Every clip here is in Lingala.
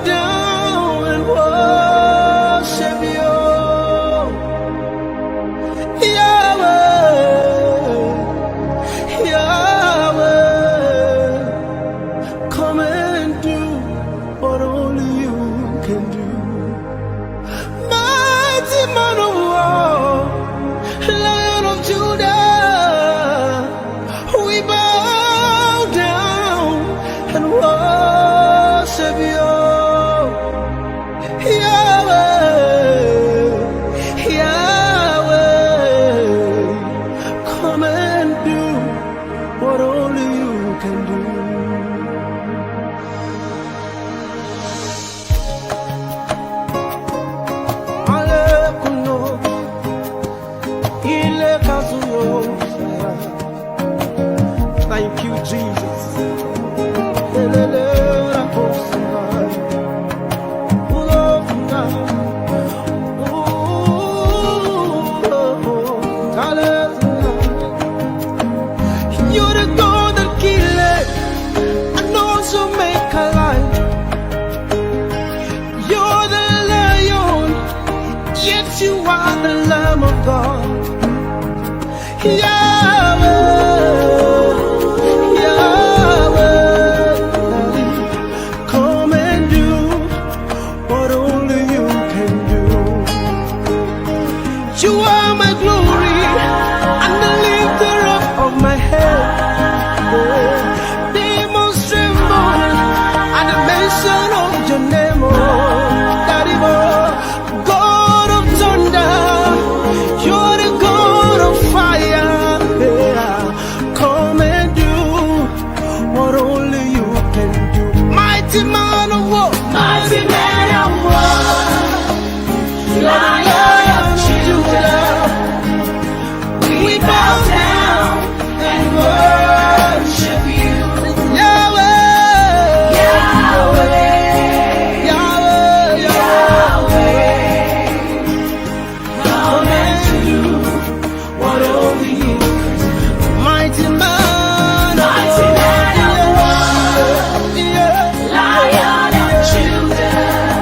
down and worship you, Yahweh, Yahweh. Come and do what only you can do. Mighty man of war, Lion of Judah, we bow down and worship you, Yahweh, Yahweh. Come and do what only you can do. Thank you, Jesus. You're the God that killeth and also make alive. You're the lion, yet you are the Lamb of God. Come and do what only you can do. You are my glory and the lifter up of my head. Demons tremble at the mention of your name, oh Daddy, God of thunder, you're the God of fire. Come and do what only you can do. Mighty man of war, mighty man of war, Lion of Judah, we bow down and worship you, Yahweh, Yahweh, Yahweh, Yahweh. Come and do what only you can do. Mighty man of war, Lion of Judah.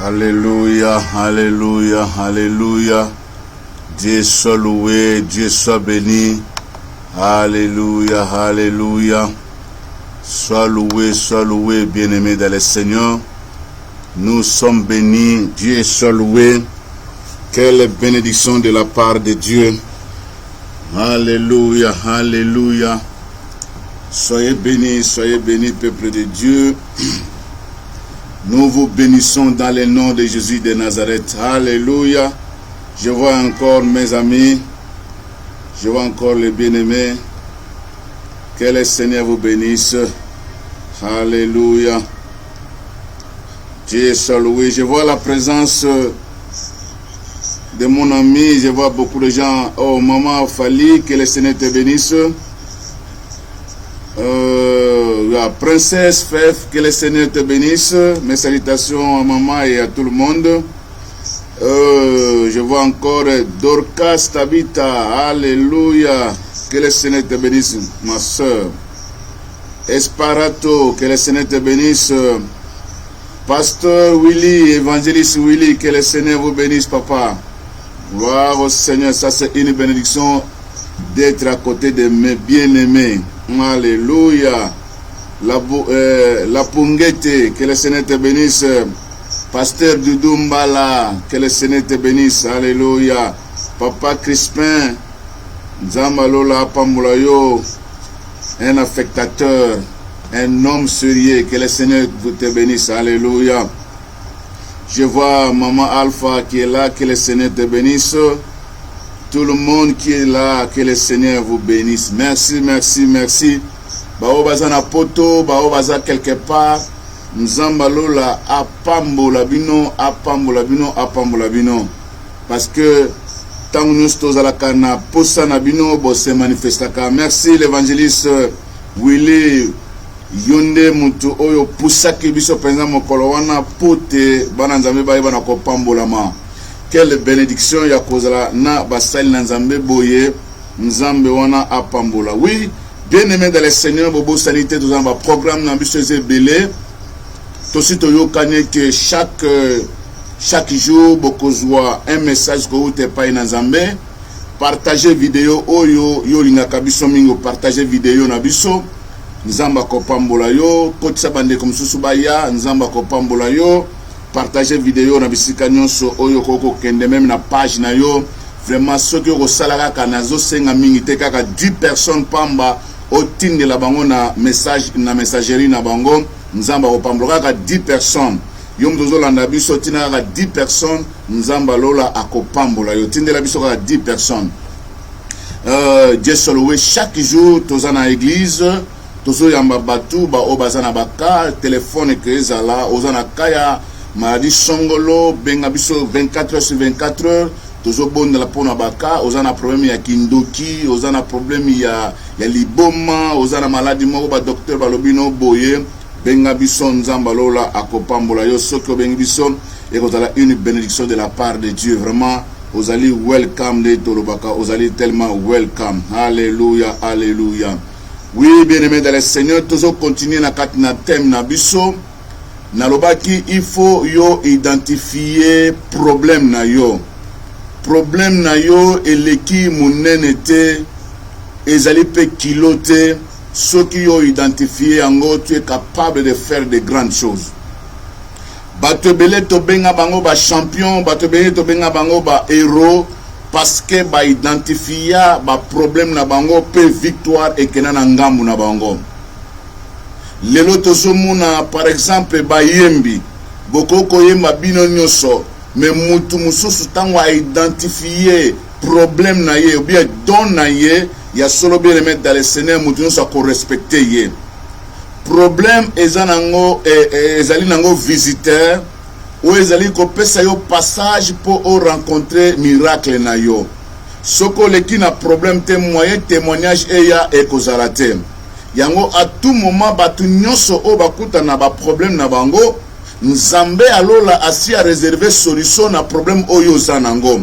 Alléluia, alléluia, alléluia. Dieu soit loué, Dieu soit béni. Alléluia, alléluia. Sois loué, bien-aimé dans le Seigneur. Nous sommes bénis, Dieu soit loué. Quelle bénédiction de la part de Dieu. Alléluia, alléluia. Soyez bénis, peuple de Dieu. Nous vous bénissons dans le nom de Jésus de Nazareth. Alléluia. Je vois encore mes amis. Je vois encore les bien-aimés. Que le Seigneur vous bénisse. Alléluia. Dieu soit loué. Je vois la présence de mon ami. Je vois beaucoup de gens. Oh, maman Fali, que le Seigneur te bénisse. La princesse Fef, que le Seigneur te bénisse. Mes salutations à maman et à tout le monde. Je vois encore Dorcas Tabitha. Alléluia. Que le Seigneur te bénisse, ma soeur. Esparato, que le Seigneur te bénisse. Pasteur Willy, évangéliste Willy, que le Seigneur vous bénisse, papa. Gloire au Seigneur, ça c'est une bénédiction d'être à côté de mes bien-aimés. Alléluia. La Punguete, que le Seigneur te bénisse. Pasteur Dudumbala, que le Seigneur te bénisse. Alléluia. Papa Crispin, Nzambalola Pamulayo, un affectateur, un homme sérieux, que le Seigneur vous te bénisse. Alléluia. Je vois maman Alpha qui est là, que le Seigneur te bénisse. Tout le monde qui est là, que le Seigneur vous bénisse. Merci, merci, merci. Bao baza na poto, bao baza quelque part. Nzambalola apambola bino, apambola bino, apambola bino. Parce que tant nous sommes à la cana, posa na bino, bo se manifestaka. Merci l'évangéliste Willy Yonde Mutu Oyo Pusaki biso penza mokolo wana pote bana nzambe ba bana ko pambola ma. Quelle bénédiction ya kozala na basali na nzambe boye nzambe wana apambola. Oui, bien-aimé dans le Seigneur, bobo sanité tous en programme na biso belé. Tosi toyo kanye que chaque jour bokozwa un message ko ute pa na nzambe. Partager vidéo oyo yo linga kabiso mingo, partager vidéo na biso. Nzamba ko pambola yo, kotisa bande comme susubaya, nzamba ko pambola yo. Partager vidéo na bisika nyonso oyo koko kende même na page na yo. Vraiment ceux qui ko salaka kanazo senga mingi te kaka 10 personnes pamba otinde la bango na message na messagerie na bango. Nzamba ko pambola kaka 10 personnes. Yo mtozo landa biso tina kaka 10 personnes, nzamba lola akopambola yo tinde la biso kaka 10 personnes. Dieu soit loué. Chaque jour toza na église tozo yamba batu ba obazana baka téléphone que ezala ozana kaya maradi songolo benga biso 24 heures sur 24 heures tozo bonda la pona baka ozana problème ya kindoki ozana problème ya liboma ozana maladie moko ba docteur balobino boye benga biso nzamba lola akopambola yo soki bengi biso et kozala une bénédiction de la part de Dieu vraiment ozali welcome de tolobaka ozali tellement welcome. Alléluia, alléluia. Oui, bien-aimé dans le Seigneur, tozo continuer na katina thème na biso nalobaki il faut yo identifier problème na yo. Problème na yo eleki munene te ezali pe kilote soki yo identifier yango tu es capable de faire de grandes choses. Bato belé to benga bango ba champion, bato belé to benga bango ba héros parce que ba identifier ba problème na bango pe victoire et kenana ngambu na bango. Lelo tozomuna par exemple ba yembi bokoko yemba bino nyoso mais mutu mususu tango a identifier problème na ye ou bien don na ye ya solo bien remettre dans le Seigneur mutu nyoso ko respecter ye problème ezanango ezali nango visiteur ou ezali ko pesa yo passage pour rencontrer miracle na yo soko leki na problème te moyen témoignage eya ekozalate yango à tout moment batu nyoso o bakuta na ba problème na bango Nzambe alola asi a réservé solution na problème oyo zanango.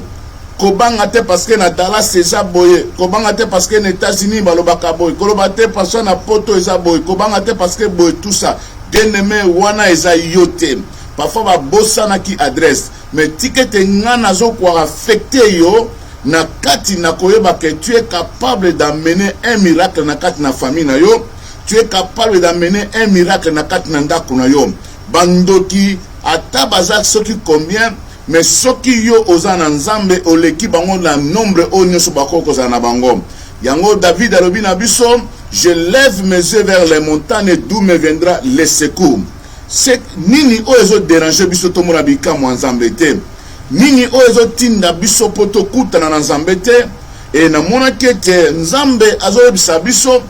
Kobanga te parce que na Dallas eza boye, kobanga te parce que na États-Unis balobaka boye, koloba te parce que na poto eza boye, kobanga te parce que boye tout ça. Bien-aimé wana eza yote. Parfois ba bossa na ki adresse, mais ticket ngana zo kwa affecter yo na kati na koyeba que tu es capable d'amener un miracle na kati na famille na yo, tu es capable d'amener un miracle na kati na ndako na yo. Bandoki ata bazak soki combien mais soki yo ozana nzambe oleki bango na nombre onyo so bakoko za na bango yango David alobi na biso je lève mes yeux vers les montagnes d'où me viendra le secours. C'est nini o ezo déranger biso to mona bika mo nzambe te nini o ezo tinda biso poto kutana na nzambe te e na mona kete nzambe azo bisa biso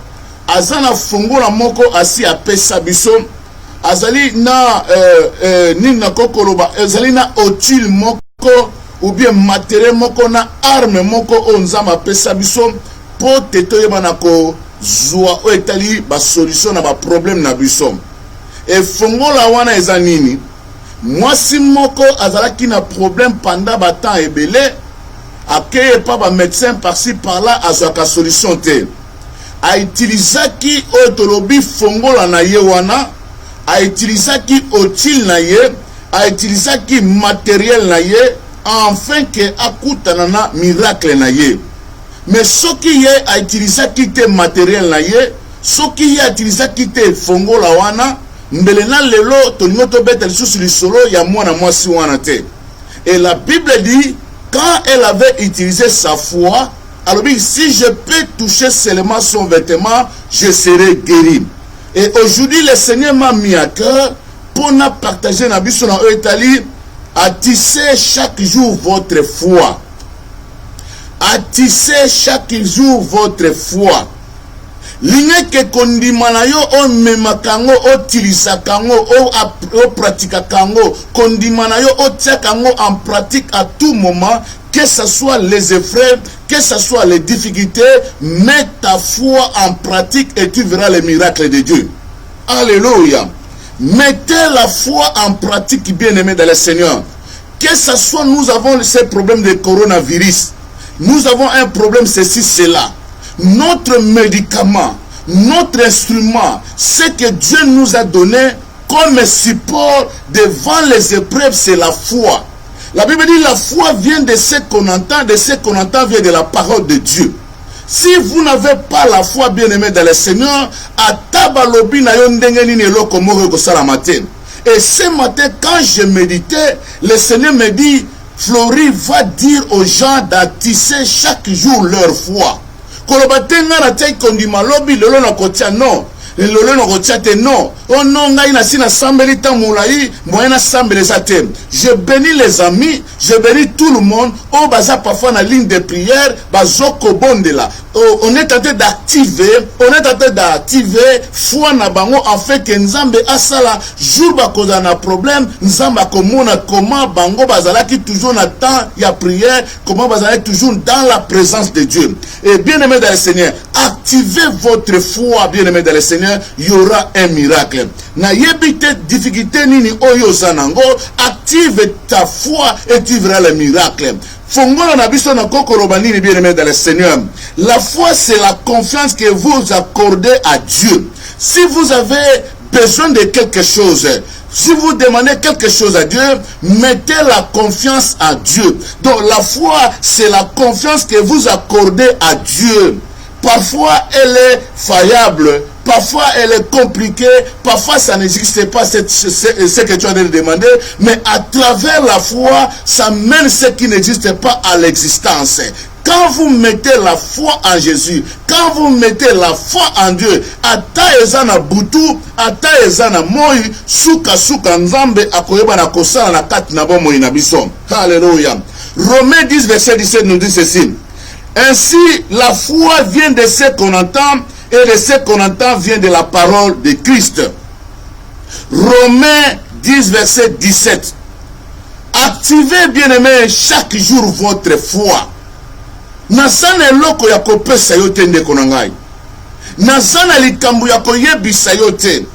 azana fungola moko asi apesa biso azali na nina kokoloba azali na outil moko ou bien matériel moko na arme moko onzama pesa biso po tetoyeba na ko zwa o etali ba solution na ba problème na biso e fongola wana eza nini mwasi moko azalaki na problème pendant ba temps ebele akeye pa ba médecin par-ci par-là azwaka solution te a utilisaki o tolobi fongola na ye wana a utilisaki outil na ye a utilisaki matériel na ye afin que akutana na miracle na ye mais soki ye a utilisaki te matériel na ye soki ye a utilisaki te fongola wana mbele na lelo tolingo tobeta lisusu lisolo ya mwana mwasi wana te et la Bible dit quand elle avait utilisé sa foi alors si je peux toucher seulement son vêtement je serai guéri. Et aujourd'hui, le Seigneur m'a mis à cœur pour nous partager na biso na Italie à tisser chaque jour votre foi. À tisser chaque jour votre foi. Ligne que kondima na yo o memakango o tilisakango o pratikakango kondima na yo o tiakango en pratique à tout moment. Que ce soit les épreuves, que ce soit les difficultés, mets ta foi en pratique et tu verras les miracles de Dieu. Alléluia. Mettez la foi en pratique, bien-aimés dans le Seigneur. Que ce soit, nous avons ces problèmes de coronavirus. Nous avons un problème, ceci, cela. Notre médicament, notre instrument, ce que Dieu nous a donné comme support devant les épreuves, c'est la foi. La Bible dit la foi vient de ce qu'on entend, de ce qu'on entend vient de la parole de Dieu. Si vous n'avez pas la foi, bien-aimé dans le Seigneur, à tabalobi na yondengeni ne loko moko ko sala matin. Et ce matin, quand je méditais, le Seigneur me dit, Florie va dire aux gens d'attisser chaque jour leur foi. Kolobatenga na tay kondima lobi lelo na kotia non. lolo no kotiate non. Oh non, ngai na sina sambeli tamulaï, moyena sambeli sate. Je bénis les amis, je bénis tout le monde. Oh baza parfois na ligne de prière, bazoko bondela. Oh, on est en train d'activer, foi na bango en fait que nzambe asala jour ba koza na problème, nzamba komona comment bango bazala qui toujours na temps ya prière, comment bazala toujours dans la présence de Dieu. Et bien aimé dans le Seigneur, activez votre foi, bien aimé dans le Seigneur, il y aura un miracle. Na yebite difficulté nini oyo zanango, active ta foi et tu verras le miracle. Fongola na biso na kokorobani bien aimé dans le Seigneur. La foi c'est la confiance que vous accordez à Dieu. Si vous avez besoin de quelque chose, si vous demandez quelque chose à Dieu, mettez la confiance à Dieu. Donc la foi c'est la confiance que vous accordez à Dieu. Parfois elle est faillable, parfois elle est compliquée, parfois ça n'existe pas ce que tu as demandé, mais à travers la foi, ça mène ce qui n'existe pas à l'existence. Quand vous mettez la foi en Jésus, quand vous mettez la foi en Dieu, ata ezana butu, ata ezana moi, suka nzambe akoyeba na kosala na kati na bomo ina biso. Alléluia. Romains 10 verset 17 nous dit ceci. Ainsi, la foi vient de ce qu'on entend, et de ce qu'on entend vient de la parole de Christ. Romains 10 verset 17. Activez, bien-aimés, chaque jour votre foi. Nazana loko ya kopesa yote ndeko na ngai. Nazana likambu ya koyebisa yote.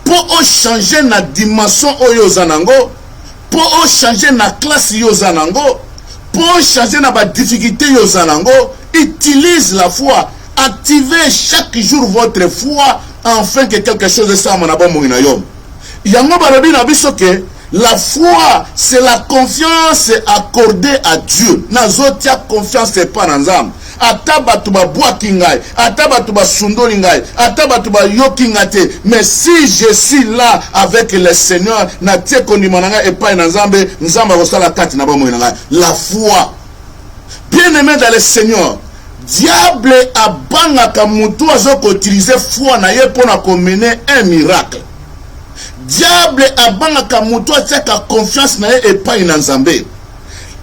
Po o changer na dimension oyo zanango, po o changer na classe yo zanango, po o changer na ba difficulté yo zanango, utilise la foi. Activez chaque jour votre foi afin que quelque chose soit na bomo ina yo. Yango balobi na biso ke la foi, c'est la confiance accordée à Dieu. Nazotia confiance pas dans l'âme. Ataba tuba boaki ngai, ataba tuba sundoli ngai, ataba tuba yoki ngate. Mais si je suis là avec le Seigneur, na tie kondima nanga epai na nzambe, nzamba kosala kati na bomo nanga. La foi. Bien-aimé dans le Seigneur, diable abangaka mutu azoko utiliser foi na ye pona ko mener un miracle. Diable abangaka mutu ateka confiance na ye epai na nzambe.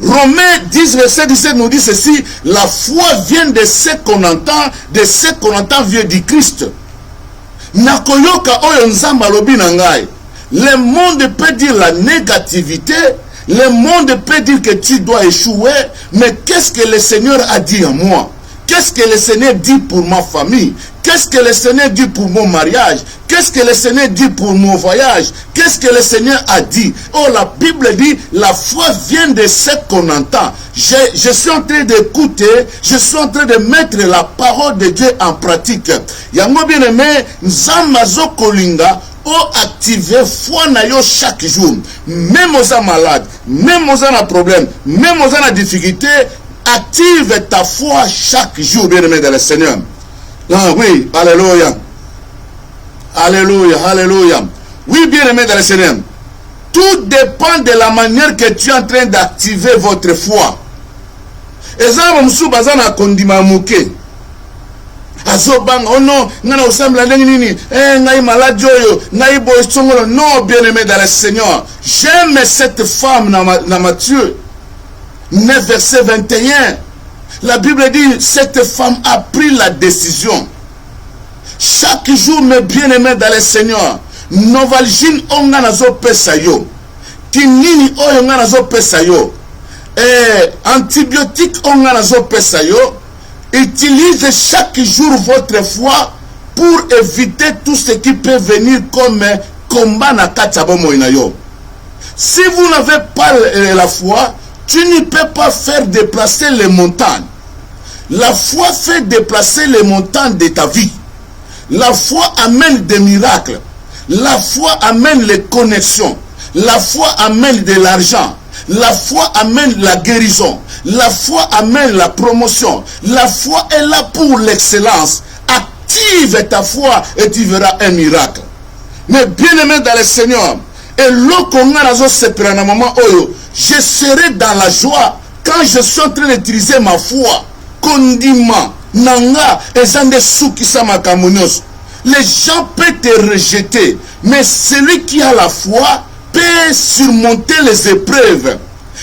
Romains 10 verset 17 nous dit ceci. La foi vient de ce qu'on entend, de ce qu'on entend vient du Christ. Nakoyoka oyo nzamba lobi na ngai. Le monde peut dire la négativité, le monde peut dire que tu dois échouer, mais qu'est-ce que le Seigneur a dit à moi? Qu'est-ce que le Seigneur dit pour ma famille? Qu'est-ce que le Seigneur dit pour mon mariage? Qu'est-ce que le Seigneur dit pour mon voyage? Qu'est-ce que le Seigneur a dit? Oh, la Bible dit, la foi vient de ce qu'on entend. Je suis en train d'écouter, je suis en train de mettre la parole de Dieu en pratique. Yango bien aimé, nzamazo kolinga, activer foi na yo chaque jour. Même aux malades, même aux na problème, même aux na difficulté, active ta foi chaque jour, bien aimé dans le Seigneur. Ah oui, alléluia. Alléluia, alléluia. Oui, bien aimé dans le Seigneur. Tout dépend de la manière que tu es en train d'activer votre foi. Et ça, je bazana kondima muke. Azobang, oh non, ngana usambla nini, ngai malade yoyo, ngai boy songolo. Non, bien aimé dans le Seigneur. J'aime cette femme dans Matthieu 9 verset 21. La Bible dit, cette femme a pris la décision. Chaque jour, mes bien-aimés dans le Seigneur, novalgine onganazo pesayo, kinini oyonganazo pesayo, antibiotique onganazo pesayo. Utilisez chaque jour votre foi pour éviter tout ce qui peut venir comme combat na katabomo inayo. Si vous n'avez pas la foi, tu ne peux pas faire déplacer les montagnes. La foi fait déplacer les montagnes de ta vie. La foi amène des miracles. La foi amène les connexions. La foi amène de l'argent. La foi amène la guérison. La foi amène la promotion. La foi est là pour l'excellence. Active ta foi et tu verras un miracle. Mais bien aimé dans le Seigneur, et je serai dans la joie quand je suis en train d'utiliser ma foi. Kondima, nanga, ezande suki sama kamunios. Les gens peuvent te rejeter, mais celui qui a la foi peut surmonter les épreuves.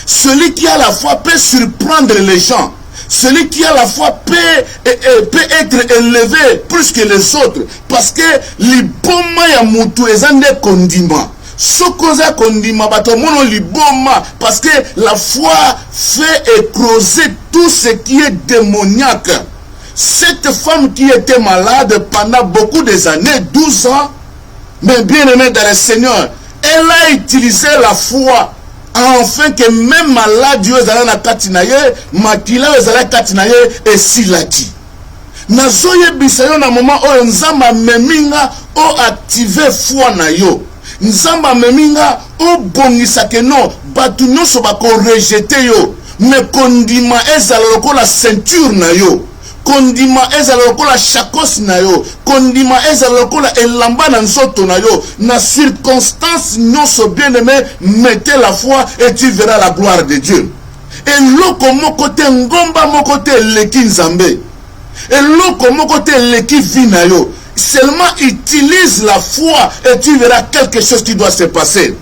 Celui qui a la foi peut surprendre les gens. Celui qui a la foi peut être élevé plus que les autres. Parce que liboma ya mutu ezande kondima. Sokoza kondima bato mono liboma. Parce que la foi fait écroser tout ce qui est démoniaque. Cette femme qui était malade pendant beaucoup des années, 12 ans, mais bien aimée dans le Seigneur, elle a utilisé la foi afin que même malade Dieu ezala na kati na ye, makila ezala kati na ye esilaki. Nazoye bisayo na moment oyo nzamba meminga o activer foi na yo. Nzamba meminga o bongisa ke non batu nyonso bako rejeter yo, mais kondima ezala lokola ceinture na yo. Kondima ezala lokola chakos na yo, kondima ezala lokola elamba na nzoto na yo. Na circonstance nyonso bien-aimé, mettez la foi et tu verras la gloire de Dieu. Et loko moko te ngomba moko te leki nzambe. Et loko moko te leki vi na yo. Seulement utilise la foi et tu verras quelque chose qui doit se passer.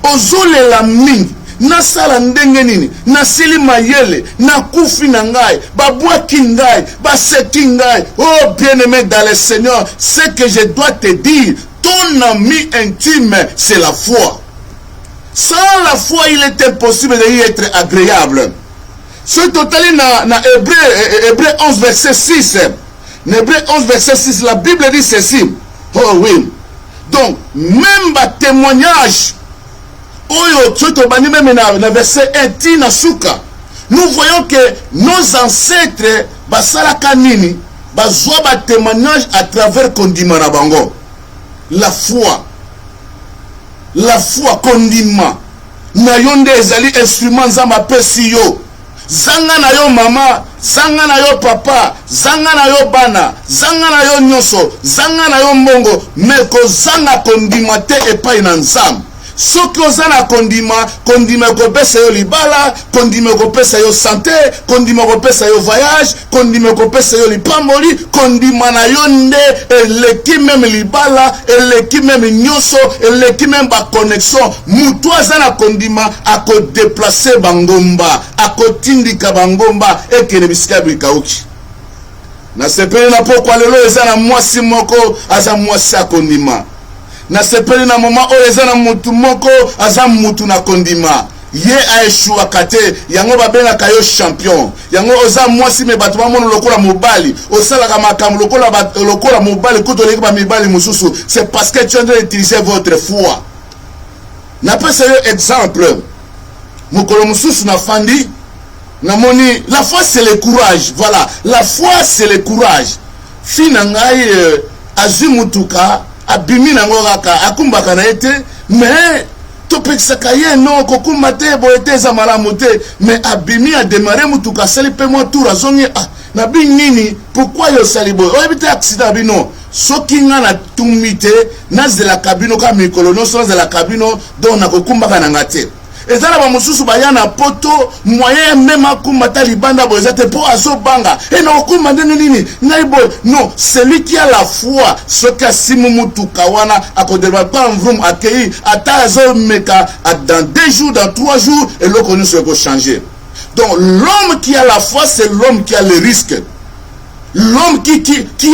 Ozole la ming. Nasala ndenge nini, nasili mayele, nakufi na ngai, babwaki ngai, baseki ngai. Oh bien-aimé dans le Seigneur, ce que je dois te dire, ton ami intime, c'est la foi. Sans la foi, il est impossible d'y être agréable. Ce total na Hébreu 11 verset 6. Hébreu 11 verset 6, la Bible dit ceci. Oh oui. Donc, même bas témoignage, verset 1, nous voyons que nos ancêtres basalaka nini bazwa ba témoignage à travers kondima na bango. La foi kondima na yonde ezali instrument nzamba pesi yo. Zanga na yo mama, zanga na yo papa, zanga na yo bana, zanga na yo nyoso, zanga na yo mbongo, meko zanga kondima te epai na nzamba. Soki ozana kondima, kondima kopesa yo libala, kondima kopesa yo santé, kondima kopesa yo voyage, kondima kopesa yo lipamboli, kondima na yo nde eleki même libala, eleki même nyoso, eleki même ba connexion. Mutu azana kondima ako déplacer bangomba, ako tindika bangomba ekene bisika bikauki. Na sepeli na pokwa lelo ezana mwasi moko aza mwasi akondima. Na sepeli na mama oyo eza na mutu moko aza mutu na kondima. Ye a eshua kate, yango babengaka yo champion. Yango oza mwasi me bato bamono lokola mobali. Osalaka makambo lokola mobali kuto leki ba mibali mususu. C'est parce que tu es en train d'utiliser votre foi. Na pesa yo exemple. Mukolo mususu na fandi. Na moni, la foi c'est le courage. Voilà, la foi c'est le courage. Finangai azimutuka abimi nango kaka akumbaka na ete mais topekisaka ye non kokuma te boete za malamu te mais abimi a démarrer mutuka sali pe mo tour azongi na bi nini pourquoi yo sali boy oyebite accident bino soki nga na tumite na zela kabino ka mikolo no so zela kabino donc na kokumbaka na ngate. Et ça, la mususu bayana poto moyen même à kumbata libanda bozate po azobanga et non kumanda nini non celui qui a la foi ce kasimu mutu kawana akodeba pas en vroom accueilli atazo meka dans 2 jours dans 3 jours et l'eau connu se peut changer. Donc l'homme qui a la foi c'est l'homme qui a le risque. L'homme qui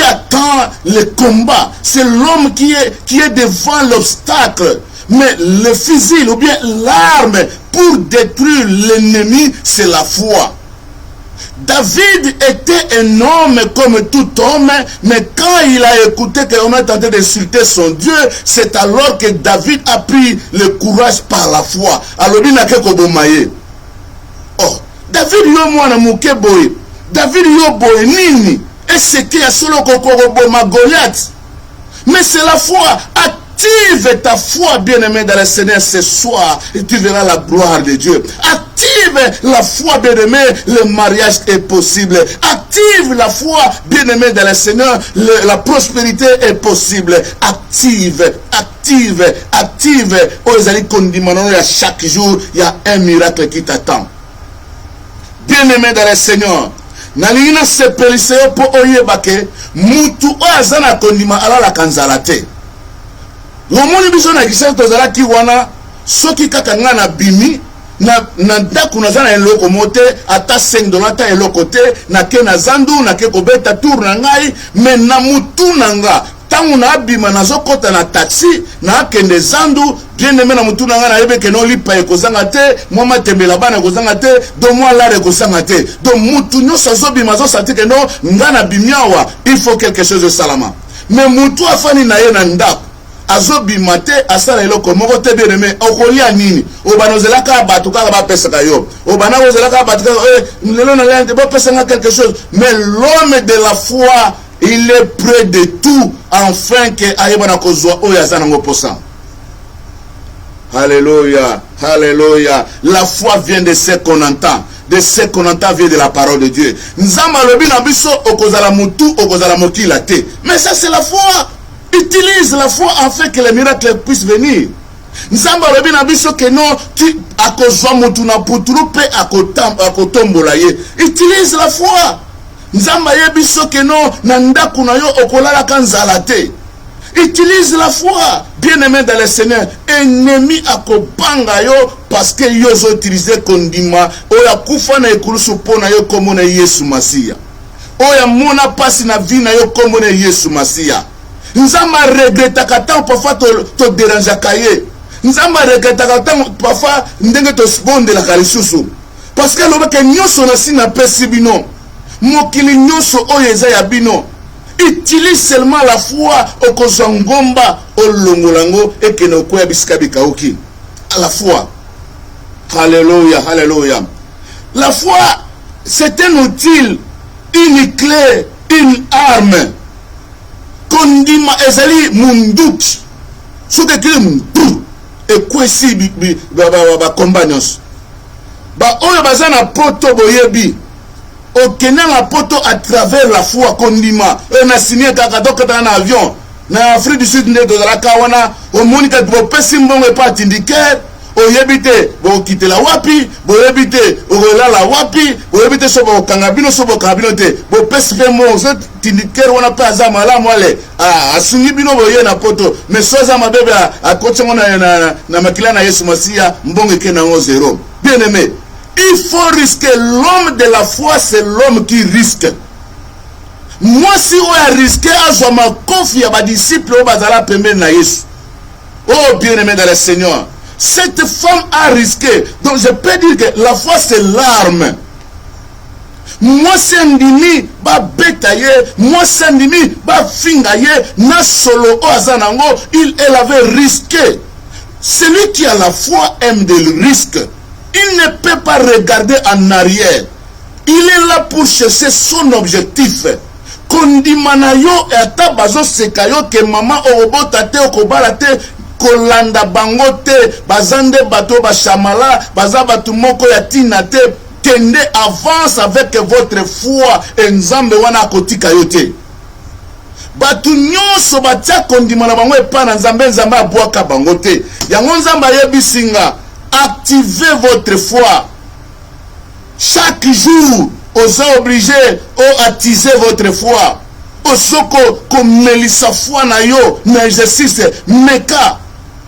attend le combat, c'est l'homme qui est devant l'obstacle. Mais le fusil ou bien l'arme pour détruire l'ennemi, c'est la foi. David était un homme comme tout homme, mais quand il a écouté qu'on a tenté d'insulter son Dieu, c'est alors que David a pris le courage par la foi. Alors il n'a qu'à kobomaye. Oh, David yo mwana muke boy. David yo boy nini? Et c'est qui a solo kokoboma Goliath. Mais c'est la foi. Active ta foi, bien-aimé dans le Seigneur ce soir et tu verras la gloire de Dieu. Active la foi, bien-aimé, le mariage est possible. Active la foi, bien-aimé dans le Seigneur, la prospérité est possible. Active. Chaque jour, il y a un miracle qui t'attend. Bien-aimé dans le Seigneur, nalingi nasepelisa yo mpo oyeba ke mutu oyo aza na kondima alalaka nzala te. Omoni biso na kisasa tozalaki wana soki kaka nga na bimi na ndako naza na eloko mo te ata $5 ata eloko te nake na zandu nake kobeta tour na ngai me na mutu na nga tangu na abima nazokota na taxi na akende zandu bien aimé na mutu na nga nayebi ke nolipa ekozanga te mwa matembela bana ekozanga te do mwa lare ekozanga te do mutu nyonso azobima azosati ke no nga na bimi awa il faut quelque chose de salama me mutu afani na ye na ndako azobima te asala eloko moko te bien aimé okolia nini obana ozelaka bato kaka bapesaka yo obana ozelaka bato kaka lelo na lelo bapesanga quelque chose mais l'homme de la foi il est près de tout afin que ayebana kozwa oyo aza nango posa. Alléluia, alléluia. La foi vient de ce qu'on entend. De ce qu'on entend vient de la parole de Dieu. Nzamba lobi na biso okozala mutu okozala mokila te. Mais ça c'est la foi. Utilise la foi afin que les miracles puissent venir. Nzamba lobi na biso que non tu akozwa mutu na puturu pe akotombola ye. Utilise la foi. Nzamba ye biso que non na ndaku na yo okolala kanzala te. Utilise la foi, bien-aimé dans le Seigneur. Ennemi akobanga yo parce que yo zo utiliser kondima oya kufa na ekulusu pona yo komo na Yesu Masiya. Oya mona pasi na vie na yo komo na Yesu Masiya. Nzamba regretta katan parfois to déranger kaye. Nzamba regretta katan parfois ndenge to sponde la kalisusu. Parce que lobeke nyonso na sina pesi bino. Mokili nyonso oyo eza ya bino. Utilise seulement la foi au kozangomba au longolango et que nos koya bisika bikauki. À la foi. Alléluia, alléluia. La foi, c'est un outil, une clé, une arme. Kondima ezali munduki. Soki kile mundu. Et quoi si ba compagnos. Ba oyo bazana poto boyebi. Au Kenya la poto à travers la foi kondima on a signé kakadoka dans un avion na Afrique du Sud nde de la kawana au monika bo pesimbo me pas indiquer o yebite bo kitela wapi bo yebite o la wapi bo yebite so bo kangabino so bo kangabino te bo pesimbo so indiquer wana pa za mala mwale asungi bino bo ye na poto mais so za mabebe a kotsongo na makila na Yesu Masiya mbonge ke na 0 bien aimé. Il faut risquer. L'homme de la foi, c'est l'homme qui risque. Moi, si on a risqué, je me confie à mes disciples, on va aller pembe na Yesu. Oh, bien-aimé dans le Seigneur. Cette femme a risqué. Donc, je peux dire que la foi, c'est l'arme. Moi, c'est un dimi, ba betaye. Moi, c'est un dimi, ba fingaye. Na solo, azanango, elle avait risqué. Celui qui a la foi aime le risque. Il ne peut pas regarder en arrière. Il est là pour chercher son objectif. Kondimanayo et atabazo sekayo que maman orobota te okobala te kolanda bango te bazande bato ba chamala bazabatu moko ya tina te kende avance avec votre foi nzambe wana kotika yote. Batu nyonso batia kondimana bango epa na nzambe nzambe abwaka bango te. Yango nzambe yebisinga. Activez votre foi. Chaque jour, vous êtes obligé d'attiser votre foi. Osoko comme melisa foi na yo na exercice meka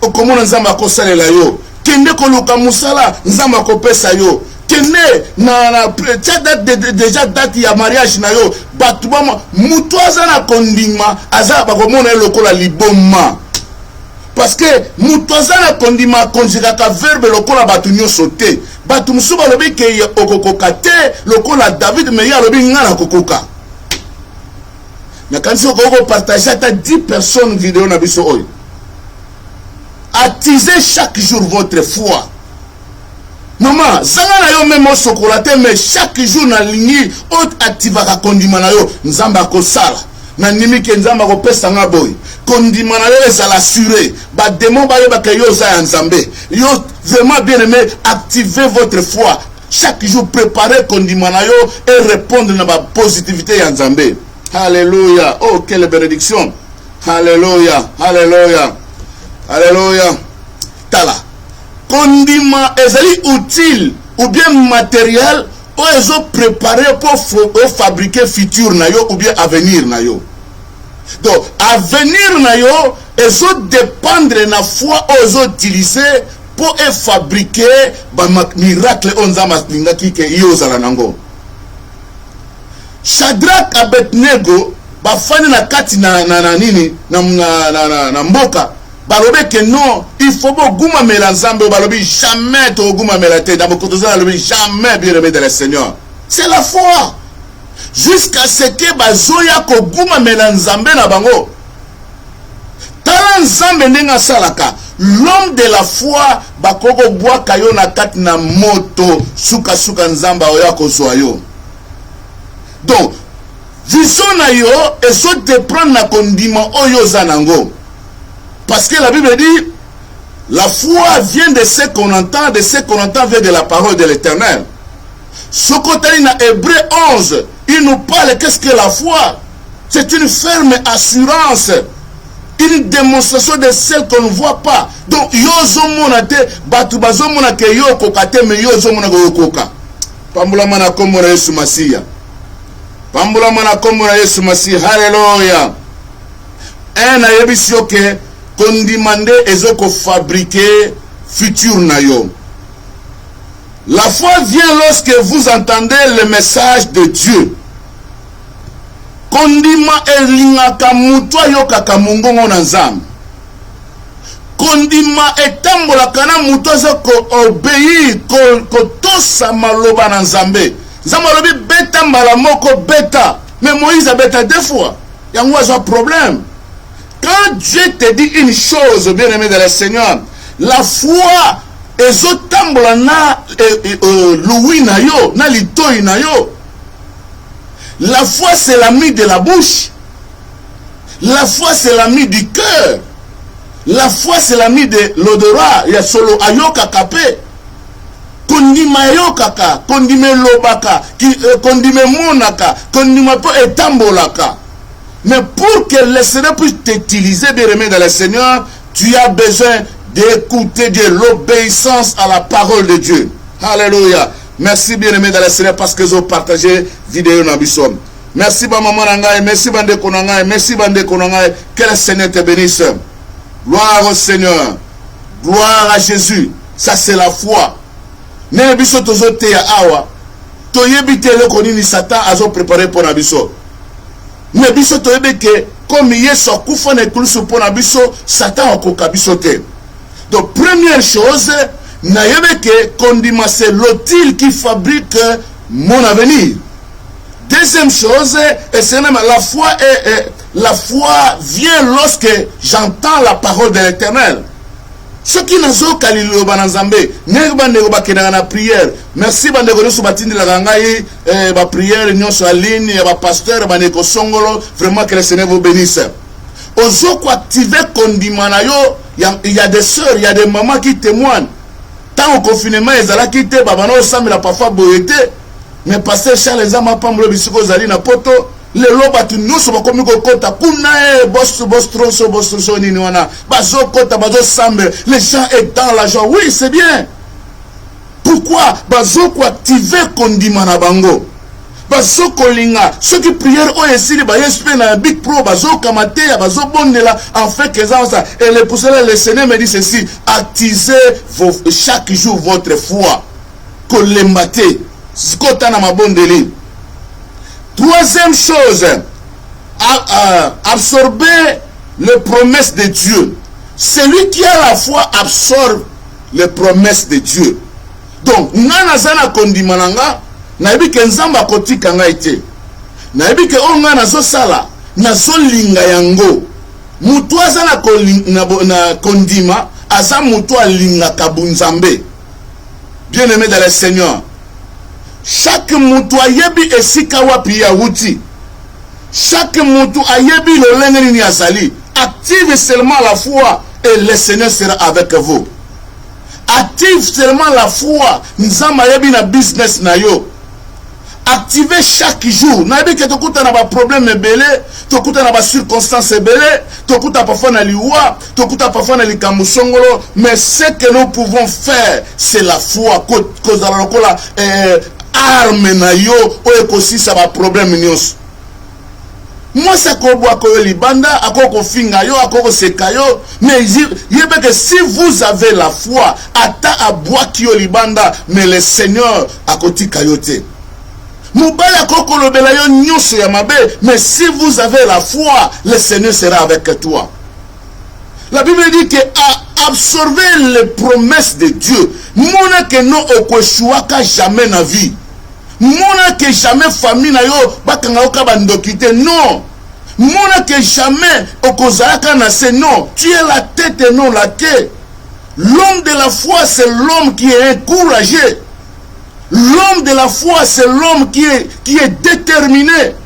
okomo nzamba ko salela yo. Kende ko luka musala nzamba ko pesa yo. Kende na déjà date ya mariage na yo. Batubama mutu azana kondima azaba ko mona lokola liboma. Parce que mutozana kondima konjikaka verbe lokola batu nyonso te batu musuba lobi ke okokoka te lokola David me ya lobi ngana kokoka na kanisi okoko partager ata 10 personnes vidéo na biso oyo. Attisez chaque jour votre foi. Maman zanga na yo même sokola te mais chaque jour na lingi ot activaka kondima na yo nzamba ko sala na nimi ke nzamba ko pesa nga boy. Kondima na yo ezala assuré ba démon ba yeba ke yo za nzambe yo vraiment bien aimé activez votre foi chaque jour préparez kondima na yo et répondre na ba positivité ya nzambe. Alléluia. Oh quelle bénédiction. Alléluia, alléluia, alléluia. Tala kondima ezali utile ou bien matériel ils ont préparé pour fabriquer futur na yo ou bien avenir na yo. Donc avenir na yo ils ont dépendre na foi ils ont utilisé pour fabriquer ba miracle onzama linga kike yo zala nango. Shadrach Abednego bafani na kati na nini na mboka balobe que non il faut guma mela nzambe balobi jamais to guma mela te dans beaucoup de balobi jamais bien aimé de le Seigneur. C'est la foi jusqu'à ce que bazoya ko guma mela nzambe na bango tala nzambe ndenga salaka l'homme de la foi bakoko bwa kayo na kati na moto suka nzamba oya ko soyo. Donc vision na yo et te prendre na condiment oyo zanango. Parce que la Bible dit la foi vient de ce qu'on entend, de ce qu'on entend vient de la parole de l'Éternel. Ce côté na Hébreu 11, il nous parle qu'est-ce que la foi? C'est une ferme assurance, une démonstration de celle qu'on ne voit pas. Donc yozo monate batu bazo monake yo kokate me yozo monako yokoka. Pambula mana komora Yesu Masiya. Pambula mana komora Yesu Masiya. Hallelujah. Un ayebisio ke qu'on demande ezoko fabriquer futur na yo. La foi vient lorsque vous entendez le message de Dieu. Kondima elingaka mutwa yokaka mungongo na nzambe. Kondima etambola kana mutwa zoko obéir ko tosa maloba na nzambe. Nzambe lobi beta mbala moko beta. Mais Moïse a beta deux fois. Yango a un problème. Quand Dieu te dit une chose, bien-aimé de le Seigneur, la foi ezotambola na louis na yo, na litoi na yo. La foi c'est l'ami de la bouche. La foi c'est l'ami du cœur. La foi c'est l'ami de l'odorat. Il y a solo ayoka kape. Kondima yokaka, kondime lobaka, kondime monaka, kondima po etambolaka. Mais pour que le Seigneur puisse t'utiliser, bien-aimé dans le Seigneur, tu as besoin d'écouter Dieu, l'obéissance à la parole de Dieu. Alléluia. Merci, bien-aimé dans le Seigneur, parce que vous avez partagé la vidéo dans Bissom. Merci, maman Nangaï, merci, bande Konangaï, merci, bande Konangaï. Que le Seigneur te bénisse. Gloire au Seigneur. Gloire à Jésus. Ça, c'est la foi. Ne biso tozote ya awa. Toyebite le konini Satan azo préparé pour Nabiso. Ne biso toyebeke comme Yesu akufa na kulusu pour Nabiso, Satan akoka biso te. Donc première chose, nayebeke kondima c'est l'outil qui fabrique mon avenir. Deuxième chose, c'est la foi vient lorsque j'entends la parole de l'Éternel. Ce qui n'a pas de banazambe, na prière. Merci bande ko batindi la gangai ba prière nyon sur ligne ba pasteur ba neko songolo, vraiment que le Seigneur vous bénisse. Ozoko activer kondimana yo, il y a des sœurs, il y a des mamans qui témoignent. Tant au confinement ezala qui te babano samela parfois boyete, mais pasteur Charles Zama pamlo bisiko zali na poto. Le loba tu nous sommes comme kota kuna boss tronso nini wana bazo kota bazo sambe les gens est dans la joie. Oui, c'est bien. Pourquoi bazo ko activer kondima na bango bazo kolinga ceux qui prièrent au esili ba yespe na big pro bazo kamate ya bazo bondela en fait que ça et le pour cela le Seigneur me dit ceci: actisez chaque jour votre foi kolembate kota na mabondeli. Troisième chose, absorber les promesses de Dieu. Celui qui a la foi absorbe les promesses de Dieu. Donc, nana zana kondimananga, naibi ke nzamba kotika nga ite. Naibi ke onga nazo sala, nazo linga yango. Mutu azana kondima, aza mutu alinga kabunzambe. Bien-aimé dans le Seigneur. Chaque moutou ayebi esika wapi ya wuti. Chaque moutou ayebi le lengeni ni azali. Active seulement la foi et le Seigneur sera avec vous. Active seulement la foi. Nzamba ayebi na business na yo. Activez chaque jour. Nayebi ke tokuta na ba problème ebele, tokuta na ba circonstances ebele, tokuta parfois na liwa, tokuta parfois na likambo songolo, mais ce que nous pouvons faire, c'est la foi. arme na yo oyo ekosisa ba problème nyonso. Moi c'est koboa koyo libanda akoko finga yo akoko seka yo, mais yebe que si vous avez la foi ata aboa kiyo libanda, mais le Seigneur akotika yo te. Mobali akoko lobela yo nyonso ya mabe, mais si vous avez la foi, le Seigneur sera avec toi. La Bible dit que absorber les promesses de Dieu, mona que non okoshwaka jamais na vie. Mona que jamais famille na yo bakanga oka bandokite, non. Mona que jamais okozalaka na se, non. Tu es la tête et non la queue. L'homme de la foi, c'est l'homme qui est encouragé. L'homme de la foi, c'est l'homme qui est déterminé.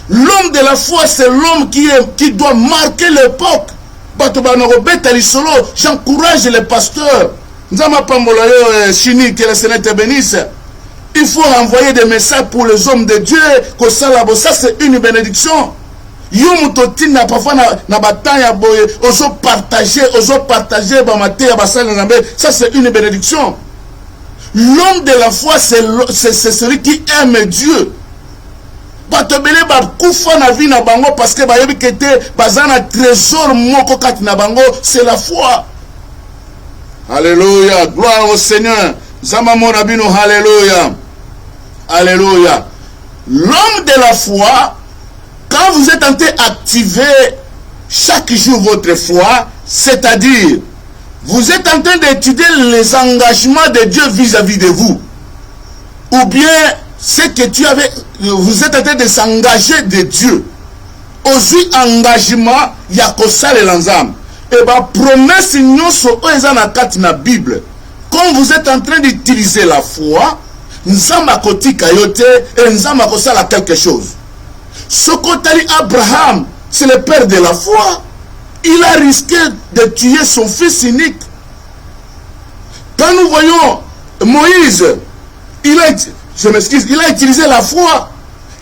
L'homme de la foi, c'est l'homme qui doit marquer l'époque. J'encourage les pasteurs. Que le Seigneur te bénisse. Il faut envoyer des messages pour les hommes de Dieu. Ça, c'est une bénédiction. Ça, c'est une bénédiction. L'homme de la foi, c'est celui qui aime Dieu. Parce que c'est la foi. Alléluia. Gloire au Seigneur. Alléluia. Alléluia. L'homme de la foi, quand vous êtes en train d'activer chaque jour votre foi, c'est-à-dire vous êtes en train d'étudier les engagements de Dieu vis-à-vis de vous, ou bien ce que vous êtes en train de s'engager de Dieu. Aussi engagement yakosa le lanzam. Et bah promesse nyonso ezana kati na Bible. Quand vous êtes en train d'utiliser la foi, nzamba kotika yote et nzamba kosala quelque chose. Sokotali Abraham, c'est le père de la foi. Il a risqué de tuer son fils unique. Quand nous voyons Moïse, il a utilisé la foi.